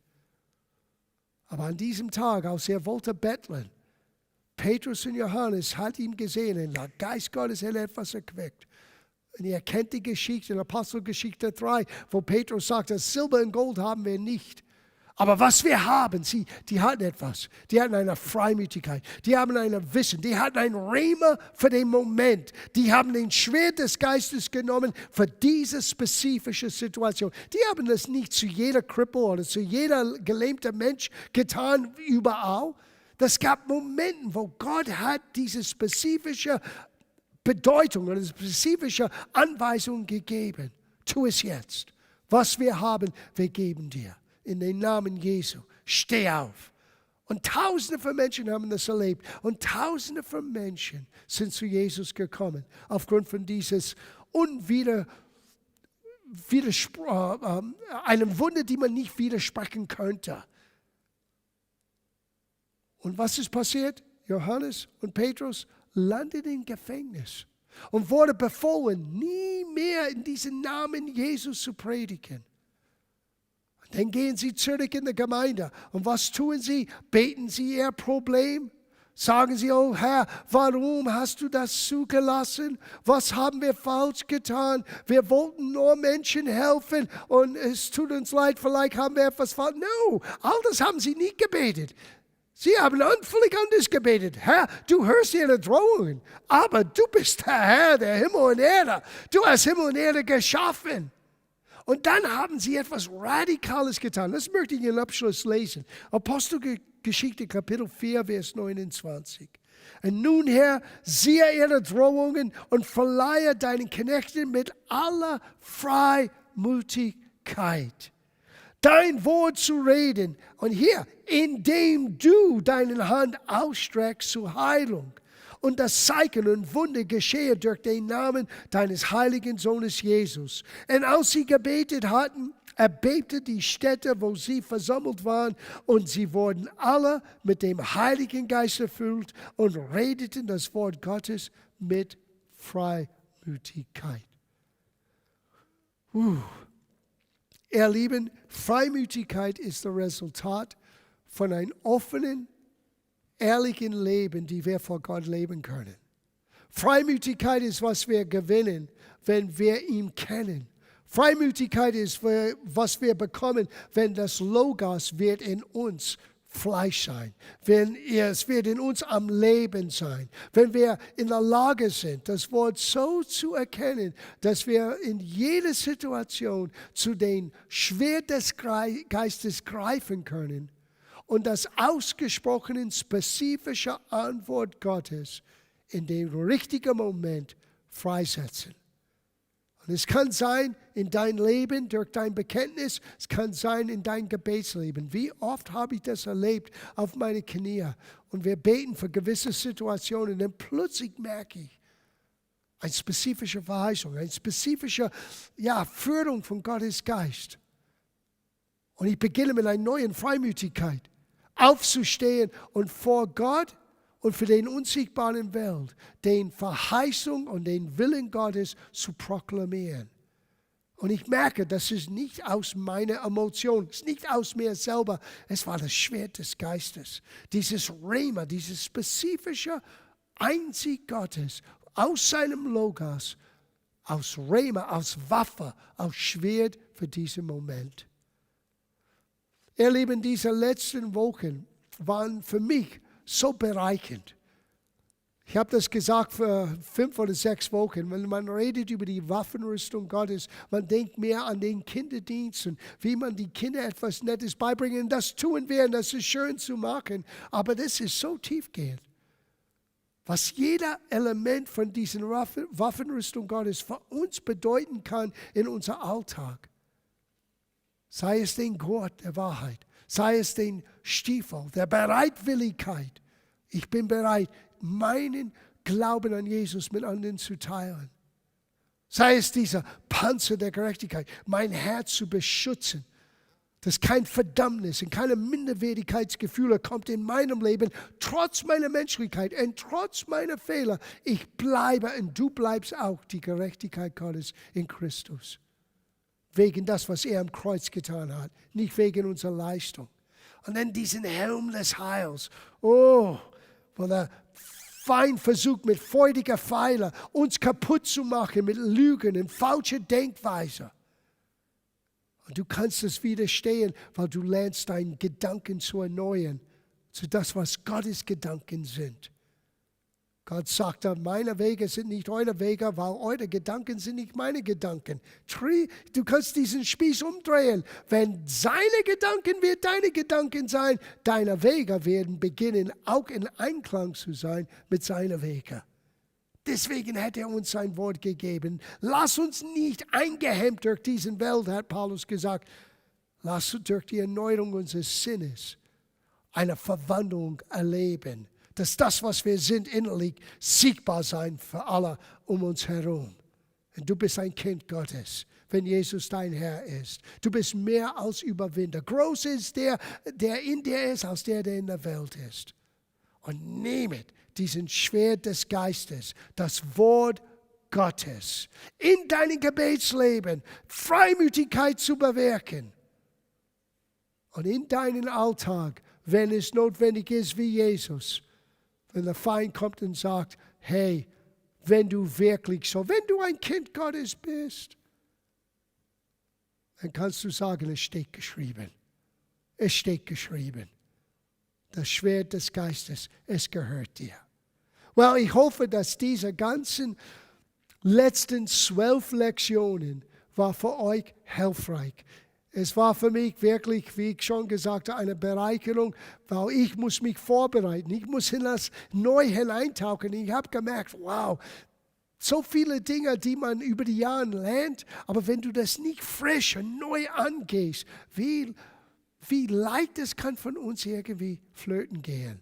Aber an diesem Tag, als er wollte betteln, Petrus und Johannes hat ihn gesehen und der Geist Gottes hat etwas erquickt. Und ihr kennt die Geschichte in Apostelgeschichte 3, wo Petrus sagt, Silber und Gold haben wir nicht. Aber was wir haben, die hatten etwas. Die hatten eine Freimütigkeit. Die haben ein Wissen. Die hatten ein Rhema für den Moment. Die haben den Schwert des Geistes genommen für diese spezifische Situation. Die haben das nicht zu jeder Krüppel oder zu jeder gelähmte Mensch getan, überall. Das gab Momente, wo Gott hat diese spezifische Bedeutung oder spezifische Anweisung gegeben. Tu es jetzt. Was wir haben, wir geben dir. In den Namen Jesu, steh auf Und Tausende von Menschen haben das erlebt. Und Tausende von Menschen sind zu Jesus gekommen. Aufgrund von dieses einem Wunder, die man nicht widersprechen könnte. Und was ist passiert? Johannes und Petrus landeten im Gefängnis und wurde befohlen, nie mehr in diesen Namen Jesus zu predigen. Und dann gehen sie zurück in die Gemeinde. Und was tun sie? Beten sie ihr Problem? Sagen sie, oh Herr, warum hast du das zugelassen? Was haben wir falsch getan? Wir wollten nur Menschen helfen und es tut uns leid, vielleicht haben wir etwas falsch. No, all das haben sie nicht gebetet. Sie haben völlig anders gebetet. Herr, du hörst ihre Drohungen, aber du bist der Herr der Himmel und Erde. Du hast Himmel und Erde geschaffen. Und dann haben sie etwas Radikales getan. Das möchte ich im Abschluss lesen. Apostelgeschichte, Kapitel 4, Vers 29. Und nun, Herr, siehe ihre Drohungen und verleihe deinen Knechten mit aller Freimütigkeit dein Wort zu reden. Und hier, indem du deine Hand ausstreckst zur Heilung. Und das Zeichen und Wunder geschehe durch den Namen deines heiligen Sohnes Jesus. Und als sie gebetet hatten, erbebte die Stätte, wo sie versammelt waren, und sie wurden alle mit dem Heiligen Geist erfüllt und redeten das Wort Gottes mit Freimütigkeit. Ihr Lieben, Freimütigkeit ist das Resultat von einem offenen, ehrlichen Leben, die wir vor Gott leben können. Freimütigkeit ist, was wir gewinnen, wenn wir ihn kennen. Freimütigkeit ist, was wir bekommen, wenn das Logos wird in uns Fleisch sein. Es wird in uns am Leben sein. Wenn wir in der Lage sind, das Wort so zu erkennen, dass wir in jeder Situation zu den Schwert des Geistes greifen können und das ausgesprochene spezifische Antwort Gottes in dem richtigen Moment freisetzen. Und es kann sein in dein Leben, durch dein Bekenntnis, es kann sein in dein Gebetsleben. Wie oft habe ich das erlebt auf meine Knie und wir beten für gewisse Situationen und dann plötzlich merke ich eine spezifische Verheißung, eine spezifische Führung von Gottes Geist. Und ich beginne mit einer neuen Freimütigkeit aufzustehen und vor Gott und für den unsichtbaren Welt den Verheißung und den Willen Gottes zu proklamieren. Und ich merke, das ist nicht aus meiner Emotion, es ist nicht aus mir selber, es war das Schwert des Geistes. Dieses Rhema, dieses spezifische Einzig Gottes aus seinem Logos, aus Rhema, aus Waffe, aus Schwert für diesen Moment. Ihr Lieben, diese letzten Wochen waren für mich so bereichernd. Ich habe das gesagt für 5 oder 6 Wochen. Wenn man redet über die Waffenrüstung Gottes, man denkt mehr an den Kinderdienst und wie man die Kinder etwas Nettes beibringen. Das tun wir und das ist schön zu machen. Aber das ist so tiefgehend. Was jeder Element von dieser Waffenrüstung Gottes für uns bedeuten kann in unserem Alltag. Sei es den Gurt der Wahrheit, sei es den Stiefel der Bereitwilligkeit. Ich bin bereit, meinen Glauben an Jesus mit anderen zu teilen. Sei es dieser Panzer der Gerechtigkeit, mein Herz zu beschützen, dass kein Verdammnis und keine Minderwertigkeitsgefühle kommt in meinem Leben, trotz meiner Menschlichkeit und trotz meiner Fehler. Ich bleibe und du bleibst auch die Gerechtigkeit Gottes in Christus. Wegen das, was er am Kreuz getan hat, nicht wegen unserer Leistung. Und dann diesen Helm des Heils. Oh, wo der Feind versucht mit feuriger Pfeile uns kaputt zu machen mit Lügen und falscher Denkweise. Und du kannst es widerstehen, weil du lernst, deinen Gedanken zu erneuern, zu das, was Gottes Gedanken sind. Gott sagte, meine Wege sind nicht eure Wege, weil eure Gedanken sind nicht meine Gedanken. Du kannst diesen Spieß umdrehen. Wenn seine Gedanken wird deine Gedanken sein, deine Wege werden beginnen, auch in Einklang zu sein mit seinen Wegen. Deswegen hat er uns sein Wort gegeben. Lass uns nicht eingehemmt durch diese Welt, hat Paulus gesagt. Lass uns durch die Erneuerung unseres Sinnes eine Verwandlung erleben. Dass das, was wir sind, innerlich sichtbar sein für alle um uns herum. Und du bist ein Kind Gottes, wenn Jesus dein Herr ist. Du bist mehr als Überwinder. Groß ist der in dir ist, als der in der Welt ist. Und nehmet diesen Schwert des Geistes, das Wort Gottes, in deinem Gebetsleben Freimütigkeit zu bewirken. Und in deinen Alltag, wenn es notwendig ist, wie Jesus, wenn der Feind kommt und sagt, hey, wenn du ein Kind Gottes bist, dann kannst du sagen, es steht geschrieben. Es steht geschrieben. Das Schwert des Geistes, es gehört dir. Well, ich hoffe, dass diese ganzen letzten 12 Lektionen war für euch hilfreich. Es war für mich wirklich, wie ich schon gesagt habe, eine Bereicherung, weil ich muss mich vorbereiten. Ich muss in das neu hineintauchen. Ich habe gemerkt, wow, so viele Dinge, die man über die Jahre lernt, aber wenn du das nicht frisch und neu angehst, wie leicht es kann von uns irgendwie flöten gehen.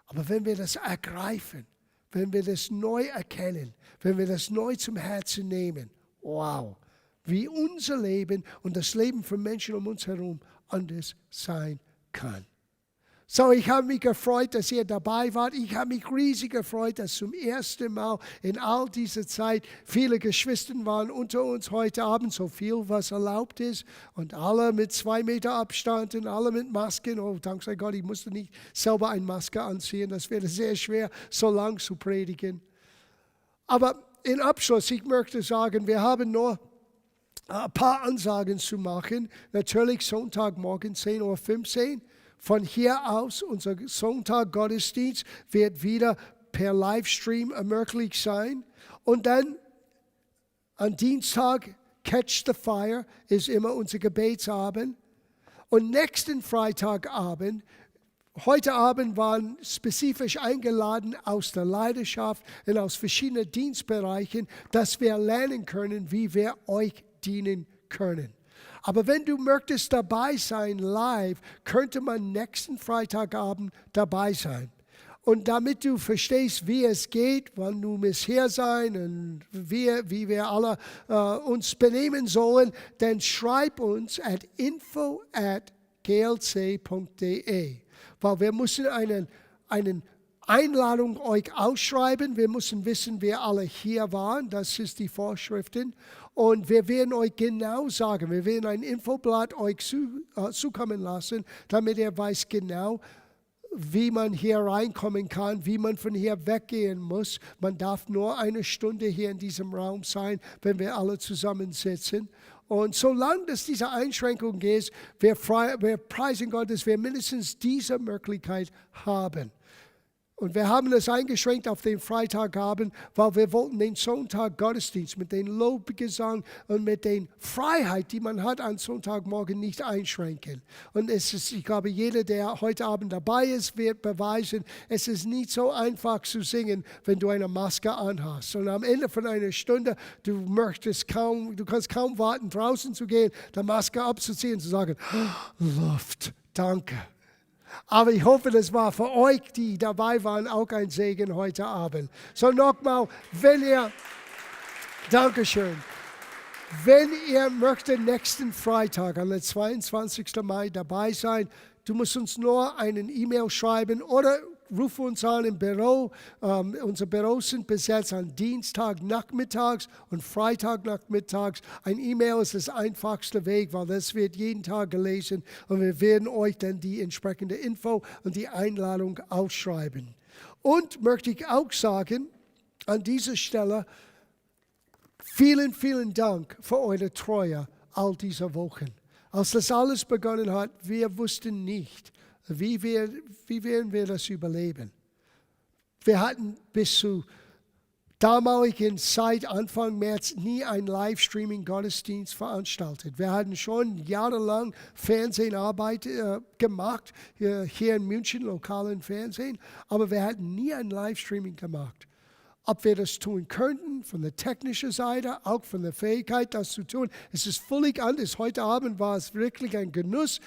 Aber wenn wir das ergreifen, wenn wir das neu erkennen, wenn wir das neu zum Herzen nehmen, wow, wie unser Leben und das Leben von Menschen um uns herum anders sein kann. So, ich habe mich gefreut, dass ihr dabei wart. Ich habe mich riesig gefreut, dass zum ersten Mal in all dieser Zeit viele Geschwister waren unter uns heute Abend, so viel, was erlaubt ist. Und alle mit 2 Meter Abstand und alle mit Masken. Oh, dank sei Gott, ich musste nicht selber eine Maske anziehen. Das wäre sehr schwer, so lang zu predigen. Aber in Abschluss, ich möchte sagen, wir haben nur ein paar Ansagen zu machen. Natürlich Sonntagmorgen 10:15 Uhr. Von hier aus, unser Sonntag-Gottesdienst wird wieder per Livestream möglich sein. Und dann am Dienstag, Catch the Fire, ist immer unser Gebetsabend. Und nächsten Freitagabend, heute Abend waren spezifisch eingeladen aus der Leidenschaft und aus verschiedenen Dienstbereichen, dass wir lernen können, wie wir euch dienen können. Aber wenn du möchtest dabei sein live, könnte man nächsten Freitagabend dabei sein. Und damit du verstehst, wie es geht, wann du musst hier sein und wie wir alle uns benehmen sollen, dann schreib uns at info@glc.de. Weil wir müssen eine Einladung euch ausschreiben. Wir müssen wissen, wer alle hier waren. Das ist die Vorschriften. Und wir werden euch genau sagen, wir werden ein Infoblatt euch zukommen lassen, damit ihr weiß genau, wie man hier reinkommen kann, wie man von hier weggehen muss. Man darf nur 1 Stunde hier in diesem Raum sein, wenn wir alle zusammensitzen. Und solange es diese Einschränkung ist, wir preisen Gott, dass wir mindestens diese Möglichkeit haben. Und wir haben es eingeschränkt auf den Freitagabend, weil wir wollten den Sonntag-Gottesdienst mit dem Lobgesang und mit der Freiheit, die man hat an Sonntagmorgen, nicht einschränken. Und ich glaube, jeder, der heute Abend dabei ist, wird beweisen, es ist nicht so einfach zu singen, wenn du eine Maske anhast. Und am Ende von einer Stunde, du kannst kaum warten, draußen zu gehen, die Maske abzuziehen und zu sagen, Luft, danke. Aber ich hoffe, das war für euch, die dabei waren, auch ein Segen heute Abend. So nochmal, Dankeschön. Wenn ihr möchtet nächsten Freitag, am 22. Mai dabei sein, du musst uns nur einen E-Mail schreiben oder ruf uns an im Büro. Unsere Büros sind besetzt an Dienstag nachmittags und Freitag nachmittags. Ein E-Mail ist das einfachste Weg, weil das wird jeden Tag gelesen und wir werden euch dann die entsprechende Info und die Einladung ausschreiben. Und möchte ich auch sagen, an dieser Stelle, vielen, vielen Dank für eure Treue all diese Wochen. Als das alles begonnen hat, wir wussten nicht, wie werden wir das überleben? Wir hatten bis zu damaligen Zeit, Anfang März, nie einen Livestreaming-Gottesdienst veranstaltet. Wir hatten schon jahrelang Fernseharbeit gemacht, hier in München, lokalen Fernsehen, aber wir hatten nie ein Livestreaming gemacht. Ob wir das tun könnten, von der technischen Seite, auch von der Fähigkeit, das zu tun, es ist völlig anders. Heute Abend war es wirklich ein Genuss.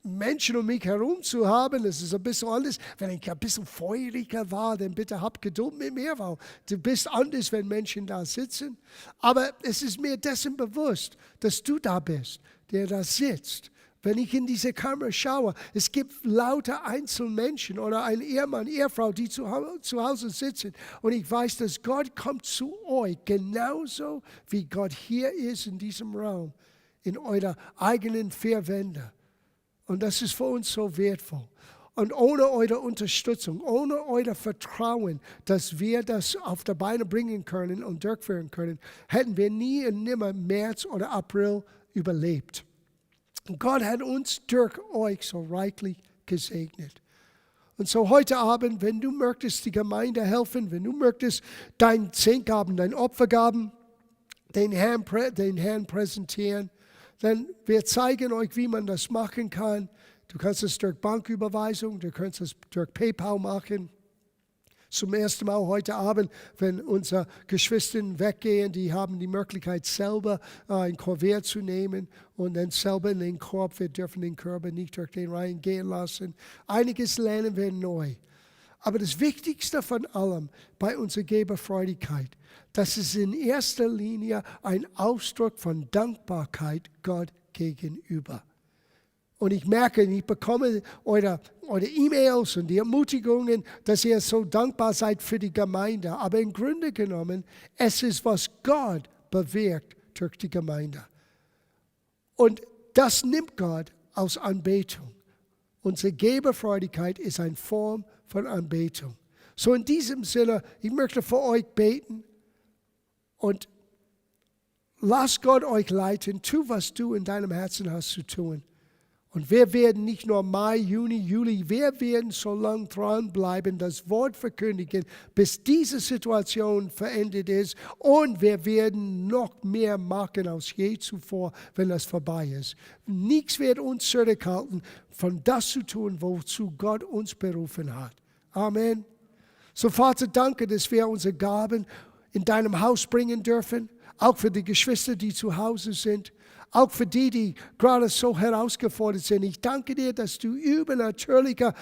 Menschen um mich herum zu haben. Es ist ein bisschen anders. Wenn ich ein bisschen feuriger war, dann bitte hab Geduld mit mir, weil du bist anders, wenn Menschen da sitzen. Aber es ist mir dessen bewusst, dass du da bist, der da sitzt. Wenn ich in diese Kamera schaue, es gibt lauter Einzelmenschen oder ein Ehemann, Ehefrau, die zu Hause sitzen. Und ich weiß, dass Gott kommt zu euch, genauso wie Gott hier ist in diesem Raum, in eurer eigenen vier Wände. Und das ist für uns so wertvoll. Und ohne eure Unterstützung, ohne euer Vertrauen, dass wir das auf die Beine bringen können und durchführen können, hätten wir nie und nimmer März oder April überlebt. Gott hat uns durch euch so reichlich gesegnet. Und so heute Abend, wenn du möchtest die Gemeinde helfen, wenn du möchtest dein Zehngaben, dein Opfergaben, den Herrn präsentieren, dann wir zeigen euch, wie man das machen kann. Du kannst es durch Banküberweisung, du kannst es durch PayPal machen. Zum ersten Mal heute Abend, wenn unsere Geschwister weggehen, die haben die Möglichkeit, selber ein Kuvert zu nehmen und dann selber in den Korb. Wir dürfen den Körper nicht durch den Reihen gehen lassen. Einiges lernen wir neu. Aber das Wichtigste von allem bei unserer Geberfreudigkeit, das ist in erster Linie ein Ausdruck von Dankbarkeit Gott gegenüber. Und ich merke, ich bekomme eure E-Mails und die Ermutigungen, dass ihr so dankbar seid für die Gemeinde. Aber im Grunde genommen, es ist, was Gott bewirkt durch die Gemeinde. Und das nimmt Gott aus Anbetung. Unsere Geberfreudigkeit ist eine Form von Anbetung. So in diesem Sinne, ich möchte für euch beten und lasst Gott euch leiten. Tu, was du in deinem Herzen hast zu tun. Und wir werden nicht nur Mai, Juni, Juli, wir werden so lange dranbleiben, das Wort verkündigen, bis diese Situation verändert ist. Und wir werden noch mehr machen als je zuvor, wenn das vorbei ist. Nichts wird uns zurückhalten, von das zu tun, wozu Gott uns berufen hat. Amen. So Vater, danke, dass wir unsere Gaben in deinem Haus bringen dürfen, auch für die Geschwister, die zu Hause sind. Auch für die, die gerade so herausgefordert sind. Ich danke dir, dass du übernatürlicher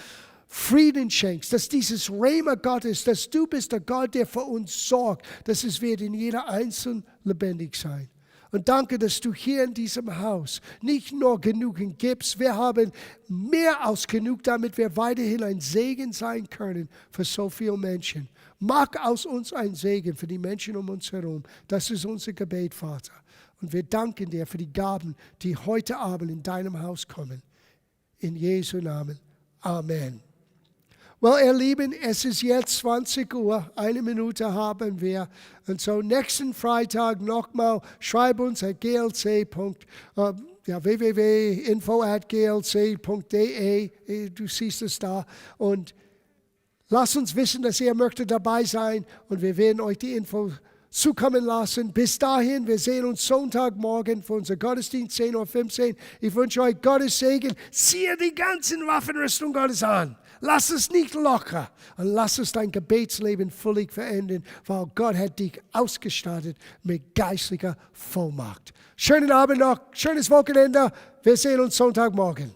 Frieden schenkst, dass dieses Rema Gottes, dass du bist der Gott, der für uns sorgt, dass es wird in jeder Einzelnen lebendig sein. Und danke, dass du hier in diesem Haus nicht nur genügend gibst, wir haben mehr als genug, damit wir weiterhin ein Segen sein können für so viele Menschen. Mach aus uns ein Segen für die Menschen um uns herum. Das ist unser Gebet, Vater. Und wir danken dir für die Gaben, die heute Abend in deinem Haus kommen. In Jesu Namen. Amen. Well, ihr Lieben, es ist jetzt 20 Uhr. 1 Minute haben wir. Und so nächsten Freitag nochmal, schreib uns at www.info@glc.de. Du siehst es da. Und lasst uns wissen, dass ihr möchtet dabei sein. Und wir werden euch die Info zukommen lassen. Bis dahin, wir sehen uns Sonntagmorgen für unser Gottesdienst 10:15 Uhr. Ich wünsche euch Gottes Segen. Ziehe die ganzen Waffenrüstung Gottes an. Lass es nicht locker und lass es dein Gebetsleben völlig verändern, weil Gott hat dich ausgestattet mit geistlicher Vollmacht. Schönen Abend noch, schönes Wochenende. Wir sehen uns Sonntagmorgen.